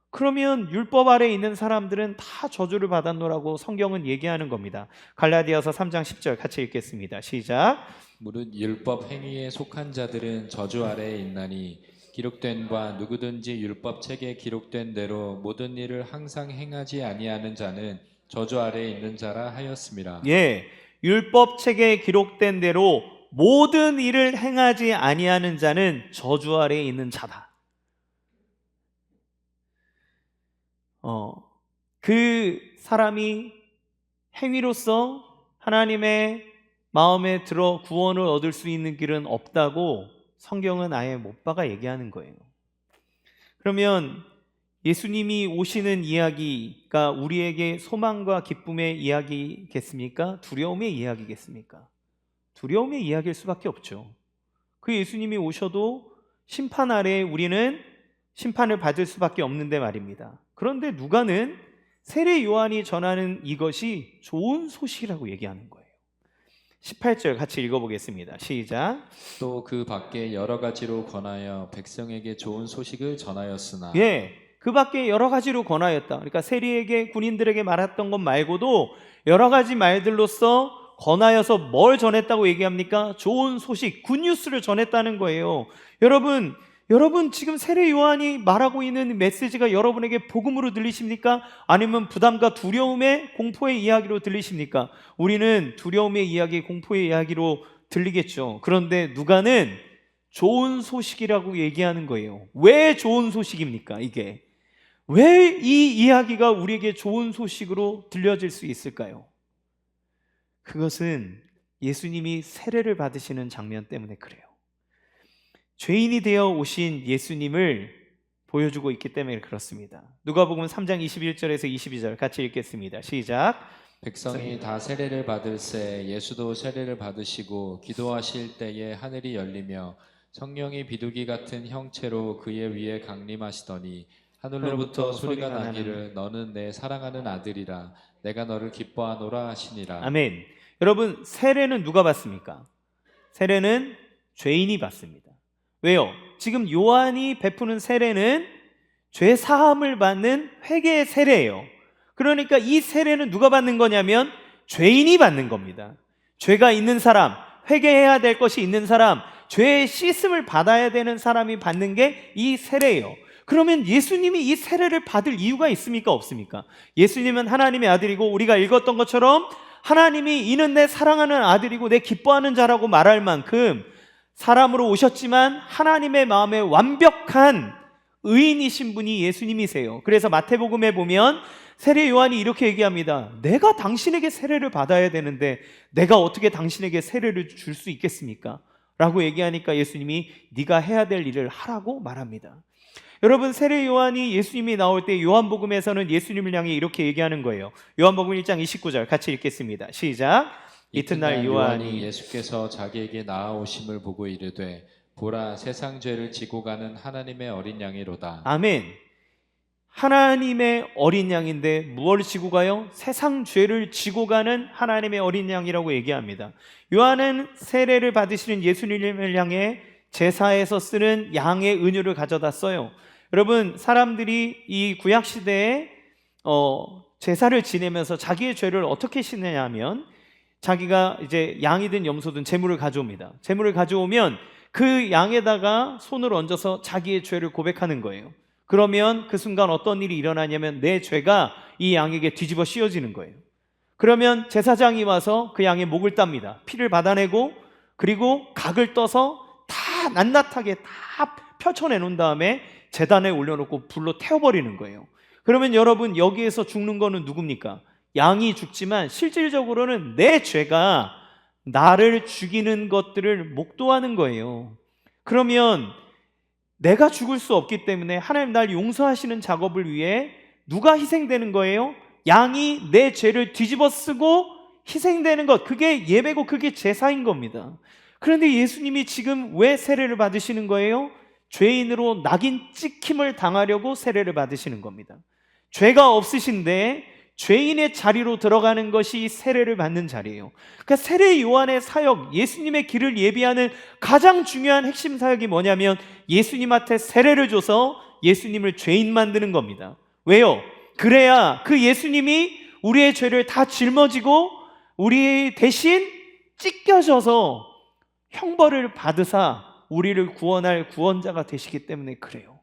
그러면 율법 아래에 있는 사람들은 다 저주를 받았노라고 성경은 얘기하는 겁니다. 갈라디아서 3장 10절 같이 읽겠습니다. 시작. 무릇 율법 행위에 속한 자들은 저주 아래에 있나니 기록된 바 누구든지 율법 책에 기록된 대로 모든 일을 항상 행하지 아니하는 자는 저주 아래에 있는 자라 하였음이라. 예, 율법 책에 기록된 대로 모든 일을 행하지 아니하는 자는 저주 아래에 있는 자다. 그 사람이 행위로서 하나님의 마음에 들어 구원을 얻을 수 있는 길은 없다고 성경은 아예 못 박아 얘기하는 거예요. 그러면 예수님이 오시는 이야기가 우리에게 소망과 기쁨의 이야기겠습니까? 두려움의 이야기겠습니까? 두려움의 이야기일 수밖에 없죠. 그 예수님이 오셔도 심판 아래에 우리는 심판을 받을 수밖에 없는데 말입니다. 그런데 누가는 세례 요한이 전하는 이것이 좋은 소식이라고 얘기하는 거예요. 18절 같이 읽어보겠습니다. 시작. 또 그 밖에 여러 가지로 권하여 백성에게 좋은 소식을 전하였으나 예, 그 밖에 여러 가지로 권하였다. 그러니까 세리에게 군인들에게 말했던 것 말고도 여러 가지 말들로서 권하여서 뭘 전했다고 얘기합니까? 좋은 소식, 굿뉴스를 전했다는 거예요. 여러분 지금 세례 요한이 말하고 있는 메시지가 여러분에게 복음으로 들리십니까? 아니면 부담과 두려움의 공포의 이야기로 들리십니까? 우리는 두려움의 이야기, 공포의 이야기로 들리겠죠. 그런데 누가는 좋은 소식이라고 얘기하는 거예요. 왜 좋은 소식입니까? 이게 왜 이 이야기가 우리에게 좋은 소식으로 들려질 수 있을까요? 그것은 예수님이 세례를 받으시는 장면 때문에 그래요. 죄인이 되어 오신 예수님을 보여주고 있기 때문에 그렇습니다. 누가복음 3장 21절에서 22절 같이 읽겠습니다. 시작. 백성이 다 세례를 받을새 예수도 세례를 받으시고 기도하실 때에 하늘이 열리며 성령이 비둘기 같은 형체로 그의 위에 강림하시더니 하늘로부터 소리가 나기를 너는 내 사랑하는 아들이라 내가 너를 기뻐하노라 하시니라. 아멘. 여러분, 세례는 누가 받습니까? 세례는 죄인이 받습니다. 왜요? 지금 요한이 베푸는 세례는 죄 사함을 받는 회개의 세례예요. 그러니까 이 세례는 누가 받는 거냐면 죄인이 받는 겁니다. 죄가 있는 사람, 회개해야 될 것이 있는 사람, 죄의 씻음을 받아야 되는 사람이 받는 게 이 세례예요. 그러면 예수님이 이 세례를 받을 이유가 있습니까? 없습니까? 예수님은 하나님의 아들이고 우리가 읽었던 것처럼 하나님이 이는 내 사랑하는 아들이고 내 기뻐하는 자라고 말할 만큼 사람으로 오셨지만 하나님의 마음에 완벽한 의인이신 분이 예수님이세요. 그래서 마태복음에 보면 세례 요한이 이렇게 얘기합니다. 내가 당신에게 세례를 받아야 되는데 내가 어떻게 당신에게 세례를 줄 수 있겠습니까? 라고 얘기하니까 예수님이 네가 해야 될 일을 하라고 말합니다. 여러분, 세례 요한이 예수님이 나올 때 요한복음에서는 예수님을 향해 이렇게 얘기하는 거예요. 요한복음 1장 29절 같이 읽겠습니다. 시작. 이튿날 요한이 예수께서 자기에게 나아오심을 보고 이르되 보라 세상 죄를 지고 가는 하나님의 어린 양이로다. 아멘. 하나님의 어린 양인데 무엇을 지고 가요? 세상 죄를 지고 가는 하나님의 어린 양이라고 얘기합니다. 요한은 세례를 받으시는 예수님을 향해 제사에서 쓰는 양의 은유를 가져다 써요. 여러분, 사람들이 이 구약 시대에 제사를 지내면서 자기의 죄를 어떻게 씻느냐 하면 자기가 이제 양이든 염소든 제물을 가져옵니다. 제물을 가져오면 그 양에다가 손을 얹어서 자기의 죄를 고백하는 거예요. 그러면 그 순간 어떤 일이 일어나냐면 내 죄가 이 양에게 뒤집어 씌워지는 거예요. 그러면 제사장이 와서 그 양의 목을 땁니다. 피를 받아내고 그리고 각을 떠서 다 낱낱하게 다 펼쳐내놓은 다음에 제단에 올려놓고 불로 태워버리는 거예요. 그러면 여러분, 여기에서 죽는 거는 누굽니까? 양이 죽지만 실질적으로는 내 죄가 나를 죽이는 것들을 목도하는 거예요. 그러면 내가 죽을 수 없기 때문에 하나님 날 용서하시는 작업을 위해 누가 희생되는 거예요? 양이 내 죄를 뒤집어 쓰고 희생되는 것, 그게 예배고 그게 제사인 겁니다. 그런데 예수님이 지금 왜 세례를 받으시는 거예요? 죄인으로 낙인 찍힘을 당하려고 세례를 받으시는 겁니다. 죄가 없으신데 죄인의 자리로 들어가는 것이 세례를 받는 자리예요. 그러니까 세례 요한의 사역, 예수님의 길을 예비하는 가장 중요한 핵심 사역이 뭐냐면 예수님한테 세례를 줘서 예수님을 죄인 만드는 겁니다. 왜요? 그래야 그 예수님이 우리의 죄를 다 짊어지고 우리 대신 찢겨져서 형벌을 받으사 우리를 구원할 구원자가 되시기 때문에 그래요.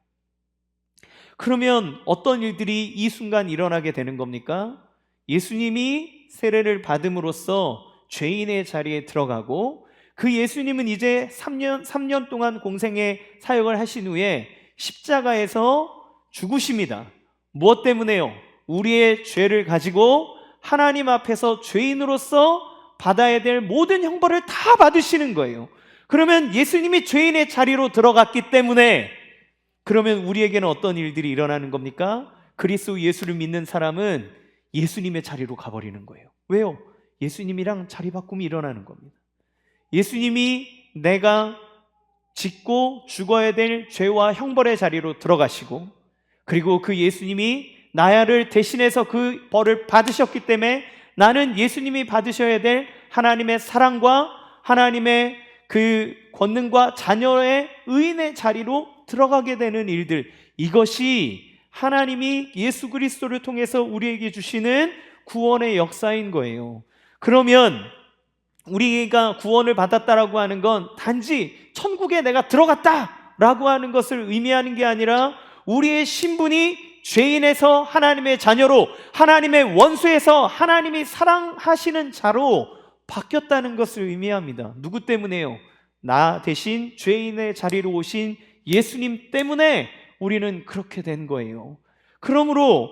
그러면 어떤 일들이 이 순간 일어나게 되는 겁니까? 예수님이 세례를 받음으로써 죄인의 자리에 들어가고 그 예수님은 이제 3년 동안 공생의 사역을 하신 후에 십자가에서 죽으십니다. 무엇 때문에요? 우리의 죄를 가지고 하나님 앞에서 죄인으로서 받아야 될 모든 형벌을 다 받으시는 거예요. 그러면 예수님이 죄인의 자리로 들어갔기 때문에 그러면 우리에게는 어떤 일들이 일어나는 겁니까? 그리스도 예수를 믿는 사람은 예수님의 자리로 가버리는 거예요. 왜요? 예수님이랑 자리 바꿈이 일어나는 겁니다. 예수님이 내가 짓고 죽어야 될 죄와 형벌의 자리로 들어가시고 그리고 그 예수님이 나를 대신해서 그 벌을 받으셨기 때문에 나는 예수님이 받으셔야 될 하나님의 사랑과 하나님의 그 권능과 자녀의 의인의 자리로 들어가게 되는 일들, 이것이 하나님이 예수 그리스도를 통해서 우리에게 주시는 구원의 역사인 거예요. 그러면 우리가 구원을 받았다라고 하는 건 단지 천국에 내가 들어갔다라고 하는 것을 의미하는 게 아니라 우리의 신분이 죄인에서 하나님의 자녀로, 하나님의 원수에서 하나님이 사랑하시는 자로 바뀌었다는 것을 의미합니다. 누구 때문에요? 나 대신 죄인의 자리로 오신 예수님 때문에 우리는 그렇게 된 거예요. 그러므로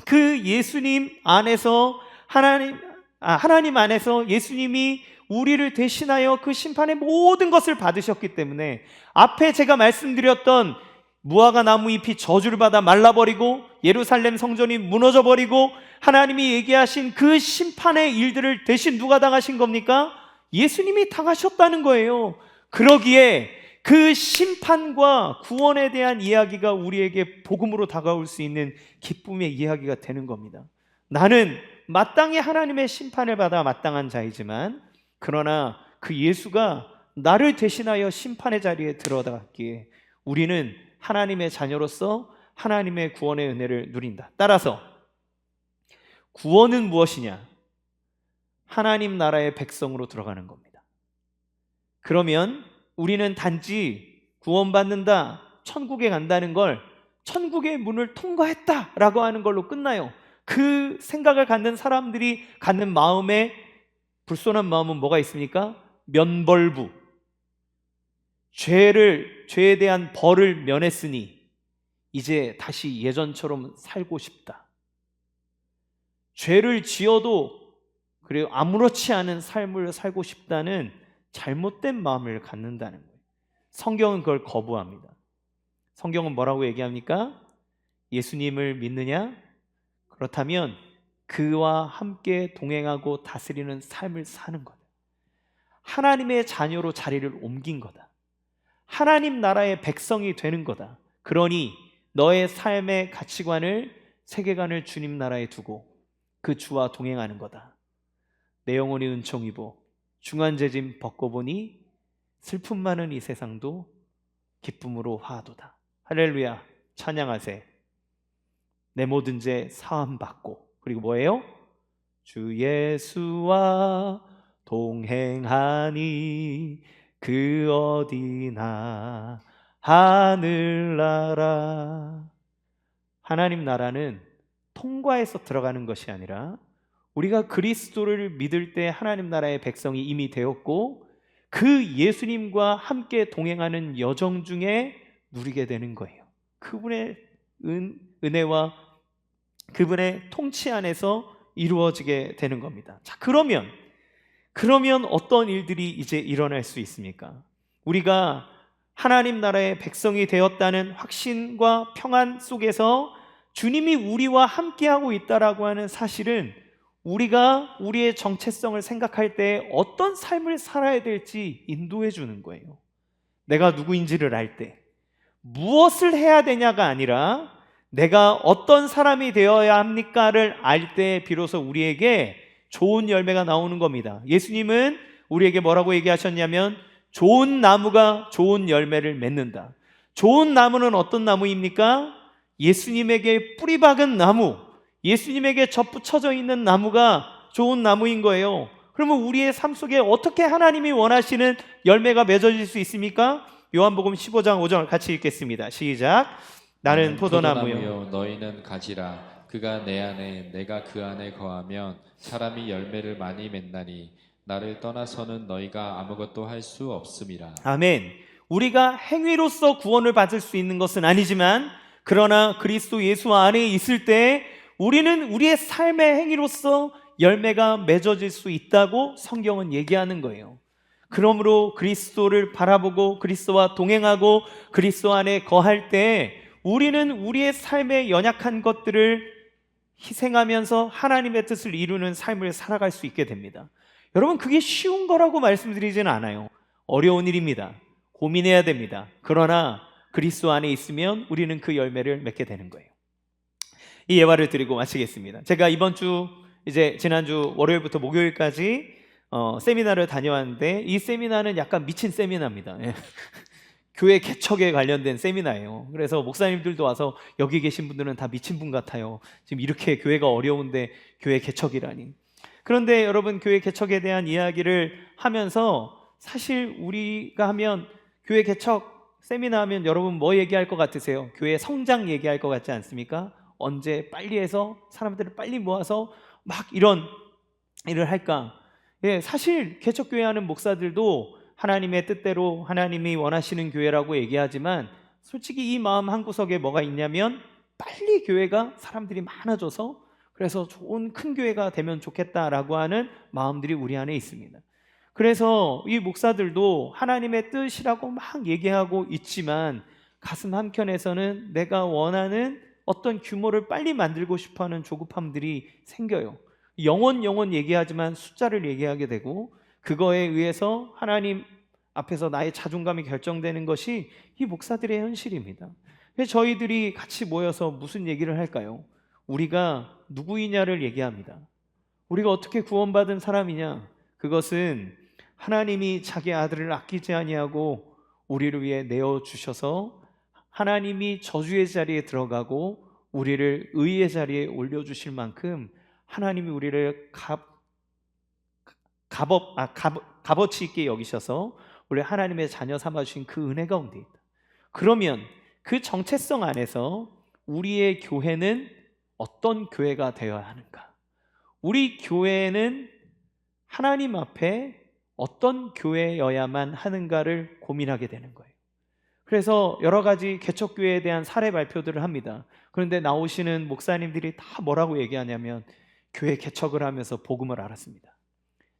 그 예수님 안에서 하나님 안에서 예수님이 우리를 대신하여 그 심판의 모든 것을 받으셨기 때문에 앞에 제가 말씀드렸던 무화과 나무 잎이 저주를 받아 말라버리고 예루살렘 성전이 무너져버리고 하나님이 얘기하신 그 심판의 일들을 대신 누가 당하신 겁니까? 예수님이 당하셨다는 거예요. 그러기에 그 심판과 구원에 대한 이야기가 우리에게 복음으로 다가올 수 있는 기쁨의 이야기가 되는 겁니다. 나는 마땅히 하나님의 심판을 받아 마땅한 자이지만 그러나 그 예수가 나를 대신하여 심판의 자리에 들어갔기에 우리는 하나님의 자녀로서 하나님의 구원의 은혜를 누린다. 따라서 구원은 무엇이냐? 하나님 나라의 백성으로 들어가는 겁니다. 그러면 우리는 단지 구원받는다, 천국에 간다는 걸 천국의 문을 통과했다라고 하는 걸로 끝나요. 그 생각을 갖는 사람들이 갖는 마음에 불손한 마음은 뭐가 있습니까? 면벌부. 죄에 대한 벌을 면했으니 이제 다시 예전처럼 살고 싶다. 죄를 지어도 그리고 아무렇지 않은 삶을 살고 싶다는 잘못된 마음을 갖는다는 거예요. 성경은 그걸 거부합니다. 성경은 뭐라고 얘기합니까? 예수님을 믿느냐? 그렇다면 그와 함께 동행하고 다스리는 삶을 사는 거다. 하나님의 자녀로 자리를 옮긴 거다. 하나님 나라의 백성이 되는 거다. 그러니 너의 삶의 가치관을, 세계관을 주님 나라에 두고 그 주와 동행하는 거다. 내 영혼이 은총이고 중환제짐 벗고 보니 슬픔 많은 이 세상도 기쁨으로 화도다. 할렐루야. 찬양하세. 내 모든 죄 사함 받고, 그리고 뭐예요? 주 예수와 동행하니 그 어디나 하늘나라. 하나님 나라는 통과해서 들어가는 것이 아니라 우리가 그리스도를 믿을 때 하나님 나라의 백성이 이미 되었고 그 예수님과 함께 동행하는 여정 중에 누리게 되는 거예요. 그분의 은혜와 그분의 통치 안에서 이루어지게 되는 겁니다. 자, 그러면 어떤 일들이 이제 일어날 수 있습니까? 우리가 하나님 나라의 백성이 되었다는 확신과 평안 속에서 주님이 우리와 함께하고 있다라고 하는 사실은 우리가 우리의 정체성을 생각할 때 어떤 삶을 살아야 될지 인도해 주는 거예요. 내가 누구인지를 알 때 무엇을 해야 되냐가 아니라 내가 어떤 사람이 되어야 합니까를 알 때 비로소 우리에게 좋은 열매가 나오는 겁니다. 예수님은 우리에게 뭐라고 얘기하셨냐면 좋은 나무가 좋은 열매를 맺는다. 좋은 나무는 어떤 나무입니까? 예수님에게 뿌리 박은 나무, 예수님에게 접붙여져 있는 나무가 좋은 나무인 거예요. 그러면 우리의 삶 속에 어떻게 하나님이 원하시는 열매가 맺어질 수 있습니까? 요한복음 15장 5절 같이 읽겠습니다. 시작. 나는 포도나무요 너희는 가지라. 그가 내 안에 내가 그 안에 거하면 사람이 열매를 많이 맺나니 나를 떠나서는 너희가 아무것도 할 수 없음이라. 아멘. 우리가 행위로서 구원을 받을 수 있는 것은 아니지만 그러나 그리스도 예수 안에 있을 때 우리는 우리의 삶의 행위로서 열매가 맺어질 수 있다고 성경은 얘기하는 거예요. 그러므로 그리스도를 바라보고 그리스도와 동행하고 그리스도 안에 거할 때 우리는 우리의 삶의 연약한 것들을 희생하면서 하나님의 뜻을 이루는 삶을 살아갈 수 있게 됩니다. 여러분, 그게 쉬운 거라고 말씀드리지는 않아요. 어려운 일입니다. 고민해야 됩니다. 그러나 그리스도 안에 있으면 우리는 그 열매를 맺게 되는 거예요. 이 예화를 드리고 마치겠습니다. 제가 이번 주 이제 지난주 월요일부터 목요일까지 세미나를 다녀왔는데 이 세미나는 약간 미친 세미나입니다. 교회 개척에 관련된 세미나예요. 그래서 목사님들도 와서 여기 계신 분들은 다 미친 분 같아요. 지금 이렇게 교회가 어려운데 교회 개척이라니. 그런데 여러분, 교회 개척에 대한 이야기를 하면서 사실 우리가 하면 교회 개척 세미나 하면 여러분 뭐 얘기할 것 같으세요? 교회 성장 얘기할 것 같지 않습니까? 언제 빨리 해서 사람들을 빨리 모아서 막 이런 일을 할까? 사실 개척교회 하는 목사들도 하나님의 뜻대로 하나님이 원하시는 교회라고 얘기하지만 솔직히 이 마음 한구석에 뭐가 있냐면 빨리 교회가 사람들이 많아져서 그래서 좋은 큰 교회가 되면 좋겠다라고 하는 마음들이 우리 안에 있습니다. 그래서 이 목사들도 하나님의 뜻이라고 막 얘기하고 있지만 가슴 한켠에서는 내가 원하는 어떤 규모를 빨리 만들고 싶어하는 조급함들이 생겨요. 영원 얘기하지만 숫자를 얘기하게 되고 그거에 의해서 하나님 앞에서 나의 자존감이 결정되는 것이 이 목사들의 현실입니다. 그래서 저희들이 같이 모여서 무슨 얘기를 할까요? 우리가 누구이냐를 얘기합니다. 우리가 어떻게 구원받은 사람이냐? 그것은 하나님이 자기 아들을 아끼지 아니하고 우리를 위해 내어주셔서 하나님이 저주의 자리에 들어가고 우리를 의의 자리에 올려주실 만큼 하나님이 우리를 값어치 있게 여기셔서 우리 하나님의 자녀 삼아주신 그 은혜 가운데 있다. 그러면 그 정체성 안에서 우리의 교회는 어떤 교회가 되어야 하는가? 우리 교회는 하나님 앞에 어떤 교회여야만 하는가를 고민하게 되는 거예요. 그래서 여러 가지 개척교회에 대한 사례 발표들을 합니다. 그런데 나오시는 목사님들이 다 뭐라고 얘기하냐면 교회 개척을 하면서 복음을 알았습니다.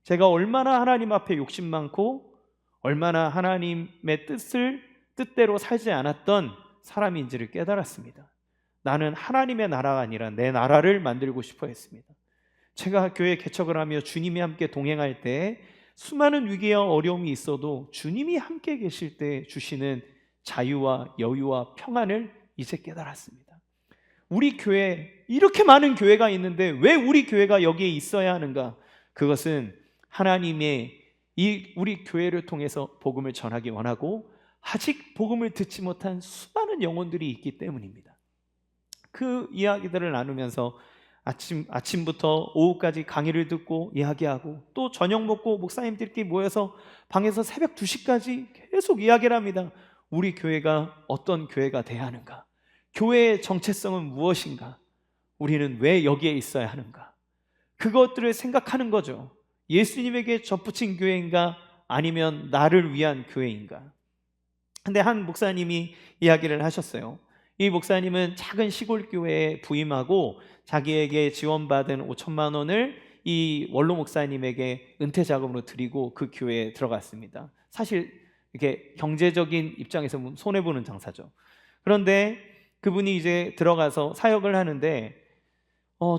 제가 얼마나 하나님 앞에 욕심 많고 얼마나 하나님의 뜻대로 살지 않았던 사람인지를 깨달았습니다. 나는 하나님의 나라가 아니라 내 나라를 만들고 싶어 했습니다. 제가 교회 개척을 하며 주님이 함께 동행할 때 수많은 위기와 어려움이 있어도 주님이 함께 계실 때 주시는 자유와 여유와 평안을 이제 깨달았습니다. 우리 교회, 이렇게 많은 교회가 있는데 왜 우리 교회가 여기에 있어야 하는가? 그것은 하나님의 이 우리 교회를 통해서 복음을 전하기 원하고 아직 복음을 듣지 못한 수많은 영혼들이 있기 때문입니다. 그 이야기들을 나누면서 아침부터 오후까지 강의를 듣고 이야기하고 또 저녁 먹고 목사님들끼리 모여서 방에서 새벽 2시까지 계속 이야기를 합니다. 우리 교회가 어떤 교회가 돼야 하는가? 교회의 정체성은 무엇인가? 우리는 왜 여기에 있어야 하는가? 그것들을 생각하는 거죠. 예수님에게 접붙인 교회인가? 아니면 나를 위한 교회인가? 근데 한 목사님이 이야기를 하셨어요. 이 목사님은 작은 시골 교회에 부임하고 자기에게 지원받은 5천만 원을 이 원로 목사님에게 은퇴 자금으로 드리고 그 교회에 들어갔습니다. 사실 이렇게 경제적인 입장에서 보면 손해보는 장사죠. 그런데 그분이 이제 들어가서 사역을 하는데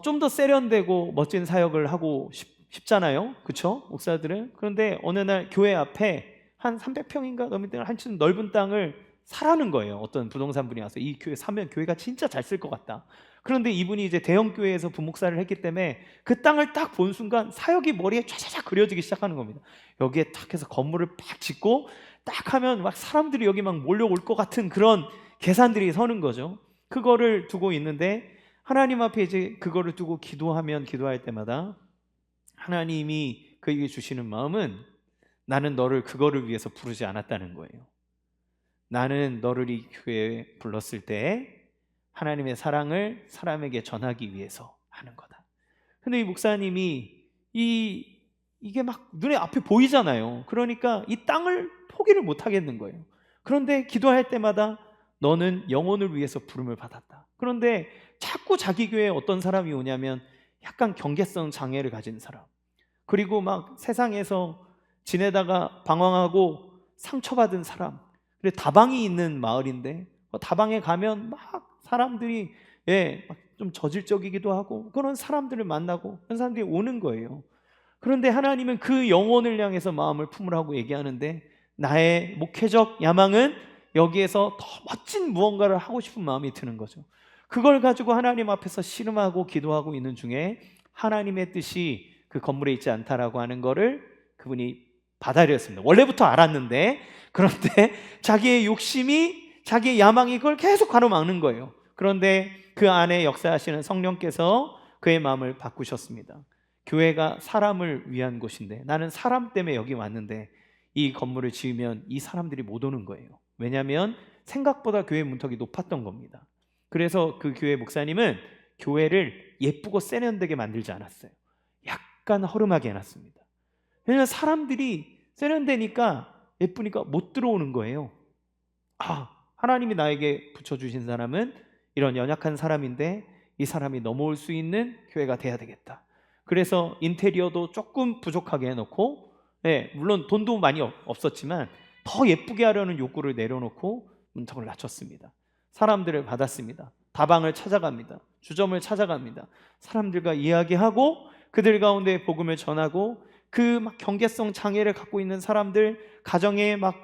좀 더 세련되고 멋진 사역을 하고 싶잖아요. 그렇죠? 목사들은. 그런데 어느 날 교회 앞에 한 300평인가 넘는 한층 넓은 땅을 사라는 거예요. 어떤 부동산 분이 와서 이 교회 사면 교회가 진짜 잘 쓸 것 같다. 그런데 이분이 이제 대형 교회에서 부목사를 했기 때문에 그 땅을 딱 본 순간 사역이 머리에 쫙쫙 그려지기 시작하는 겁니다. 여기에 딱 해서 건물을 팍 짓고 딱 하면 막 사람들이 여기 막 몰려올 것 같은 그런 계산들이 서는 거죠. 그거를 두고 있는데 하나님 앞에 이제 그거를 두고 기도할 때마다 하나님이 그에게 주시는 마음은 나는 너를 그거를 위해서 부르지 않았다는 거예요. 나는 너를 이 교회에 불렀을 때 하나님의 사랑을 사람에게 전하기 위해서 하는 거다. 근데 이 목사님이 이게 막 눈에 앞에 보이잖아요. 그러니까 이 땅을 포기를 못 하겠는 거예요. 그런데 기도할 때마다 너는 영혼을 위해서 부름을 받았다. 그런데 자꾸 자기 교회에 어떤 사람이 오냐면 약간 경계성 장애를 가진 사람, 그리고 막 세상에서 지내다가 방황하고 상처받은 사람, 그리고 다방이 있는 마을인데 다방에 가면 막 사람들이 좀 저질적이기도 하고 그런 사람들을 만나고 그런 사람들이 오는 거예요. 그런데 하나님은 그 영혼을 향해서 마음을 품으라고 얘기하는데 나의 목회적 야망은 여기에서 더 멋진 무언가를 하고 싶은 마음이 드는 거죠. 그걸 가지고 하나님 앞에서 씨름하고 기도하고 있는 중에 하나님의 뜻이 그 건물에 있지 않다라고 하는 거를 그분이 받아들였습니다. 원래부터 알았는데, 그런데 자기의 욕심이, 자기의 야망이 그걸 계속 가로막는 거예요. 그런데 그 안에 역사하시는 성령께서 그의 마음을 바꾸셨습니다. 교회가 사람을 위한 곳인데 나는 사람 때문에 여기 왔는데 이 건물을 지으면 이 사람들이 못 오는 거예요. 왜냐하면 생각보다 교회 문턱이 높았던 겁니다. 그래서 그 교회 목사님은 교회를 예쁘고 세련되게 만들지 않았어요. 약간 허름하게 해놨습니다. 왜냐하면 사람들이 세련되니까 예쁘니까 못 들어오는 거예요. 하나님이 나에게 붙여주신 사람은 이런 연약한 사람인데 이 사람이 넘어올 수 있는 교회가 돼야 되겠다. 그래서 인테리어도 조금 부족하게 해놓고, 물론 돈도 많이 없었지만 더 예쁘게 하려는 욕구를 내려놓고 문턱을 낮췄습니다. 사람들을 받았습니다. 다방을 찾아갑니다. 주점을 찾아갑니다. 사람들과 이야기하고 그들 가운데 복음을 전하고 그 막 경계성 장애를 갖고 있는 사람들, 가정에 막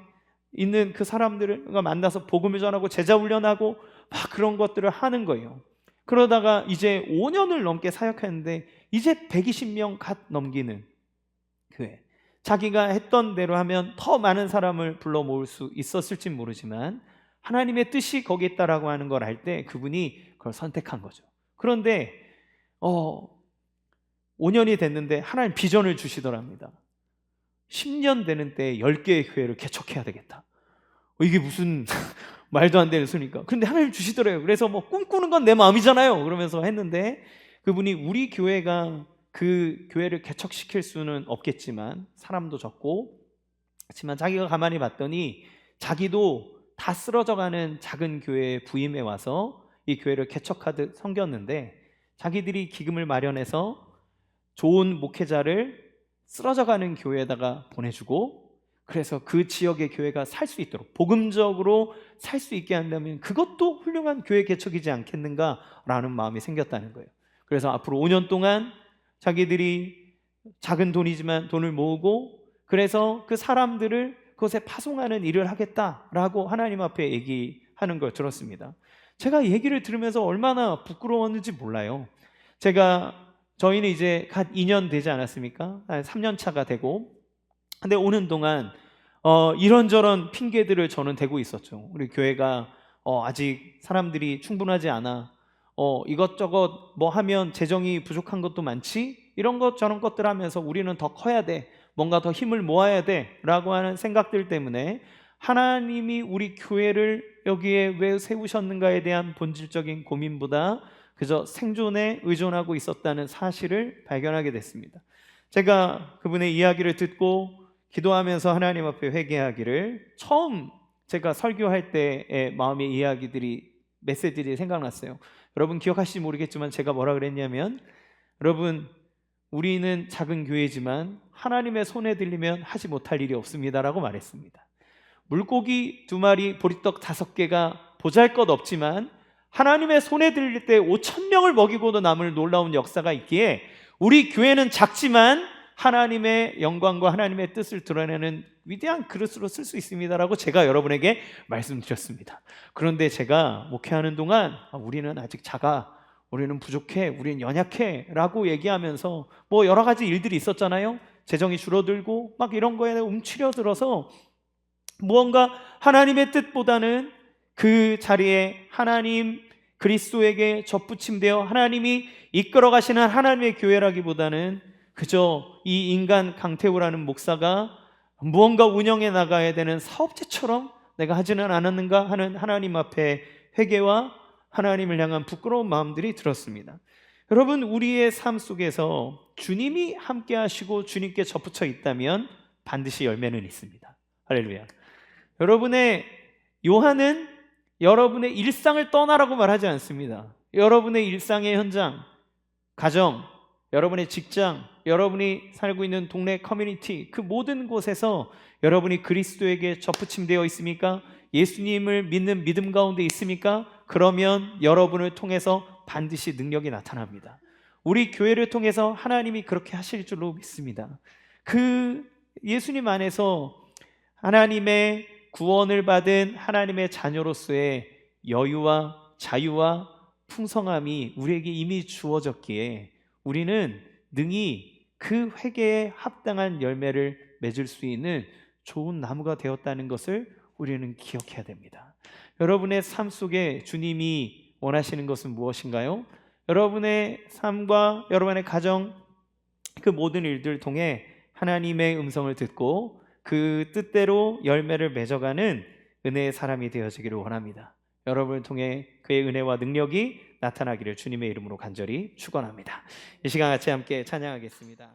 있는 그 사람들을 만나서 복음을 전하고 제자 훈련하고 막 그런 것들을 하는 거예요. 그러다가 이제 5년을 넘게 사역했는데 이제 120명 갓 넘기는 교회. 자기가 했던 대로 하면 더 많은 사람을 불러 모을 수 있었을지 모르지만 하나님의 뜻이 거기 있다라고 하는 걸 알 때 그분이 그걸 선택한 거죠. 그런데 5년이 됐는데 하나님 비전을 주시더랍니다. 10년 되는 때 10개의 교회를 개척해야 되겠다. 이게 무슨 말도 안 되는 소리니까. 그런데 하나님 주시더래요. 그래서 뭐 꿈꾸는 건 내 마음이잖아요. 그러면서 했는데 그분이 우리 교회가 그 교회를 개척시킬 수는 없겠지만 사람도 적고 하지만 자기가 가만히 봤더니 자기도 다 쓰러져가는 작은 교회에 부임해 와서 이 교회를 개척하듯 섬겼는데 자기들이 기금을 마련해서 좋은 목회자를 쓰러져가는 교회에다가 보내주고 그래서 그 지역의 교회가 살 수 있도록 복음적으로 살 수 있게 한다면 그것도 훌륭한 교회 개척이지 않겠는가라는 마음이 생겼다는 거예요. 그래서 앞으로 5년 동안 자기들이 작은 돈이지만 돈을 모으고 그래서 그 사람들을 그것에 파송하는 일을 하겠다라고 하나님 앞에 얘기하는 걸 들었습니다. 제가 얘기를 들으면서 얼마나 부끄러웠는지 몰라요. 저희는 이제 갓 2년 되지 않았습니까? 한 3년 차가 되고, 근데 오는 동안 이런저런 핑계들을 저는 대고 있었죠. 우리 교회가 아직 사람들이 충분하지 않아. 이것저것 뭐 하면 재정이 부족한 것도 많지? 이런 것 저런 것들 하면서 우리는 더 커야 돼. 뭔가 더 힘을 모아야 돼. 라고 하는 생각들 때문에 하나님이 우리 교회를 여기에 왜 세우셨는가에 대한 본질적인 고민보다 그저 생존에 의존하고 있었다는 사실을 발견하게 됐습니다. 제가 그분의 이야기를 듣고 기도하면서 하나님 앞에 회개하기를 처음 제가 설교할 때의 마음의 이야기들이 메시지들이 생각났어요. 여러분 기억하실지 모르겠지만 제가 뭐라 그랬냐면, 여러분 우리는 작은 교회지만 하나님의 손에 들리면 하지 못할 일이 없습니다라고 말했습니다. 물고기 2마리, 보리떡 5개가 보잘것없지만 하나님의 손에 들릴 때 5,000명을 먹이고도 남을 놀라운 역사가 있기에 우리 교회는 작지만 하나님의 영광과 하나님의 뜻을 드러내는 위대한 그릇으로 쓸 수 있습니다라고 제가 여러분에게 말씀드렸습니다. 그런데 제가 목회하는 동안 우리는 아직 작아, 우리는 부족해, 우리는 연약해 라고 얘기하면서 뭐 여러 가지 일들이 있었잖아요. 재정이 줄어들고 막 이런 거에 움츠려들어서 무언가 하나님의 뜻보다는 그 자리에 하나님 그리스도에게 접붙임되어 하나님이 이끌어 가시는 하나님의 교회라기보다는 그저 이 인간 강태우라는 목사가 무언가 운영해 나가야 되는 사업체처럼 내가 하지는 않았는가 하는 하나님 앞에 회개와 하나님을 향한 부끄러운 마음들이 들었습니다. 여러분, 우리의 삶 속에서 주님이 함께 하시고 주님께 접붙여 있다면 반드시 열매는 있습니다. 할렐루야. 여러분의 요한은 여러분의 일상을 떠나라고 말하지 않습니다. 여러분의 일상의 현장, 가정, 여러분의 직장, 여러분이 살고 있는 동네 커뮤니티, 그 모든 곳에서 여러분이 그리스도에게 접붙임되어 있습니까? 예수님을 믿는 믿음 가운데 있습니까? 그러면 여러분을 통해서 반드시 능력이 나타납니다. 우리 교회를 통해서 하나님이 그렇게 하실 줄로 믿습니다. 그 예수님 안에서 하나님의 구원을 받은 하나님의 자녀로서의 여유와 자유와 풍성함이 우리에게 이미 주어졌기에 우리는 능히 그 회개에 합당한 열매를 맺을 수 있는 좋은 나무가 되었다는 것을 우리는 기억해야 됩니다. 여러분의 삶 속에 주님이 원하시는 것은 무엇인가요? 여러분의 삶과 여러분의 가정, 그 모든 일들을 통해 하나님의 음성을 듣고 그 뜻대로 열매를 맺어가는 은혜의 사람이 되어지기를 원합니다. 여러분을 통해 그의 은혜와 능력이 나타나기를 주님의 이름으로 간절히 축원합니다. 이 시간 같이 함께 찬양하겠습니다.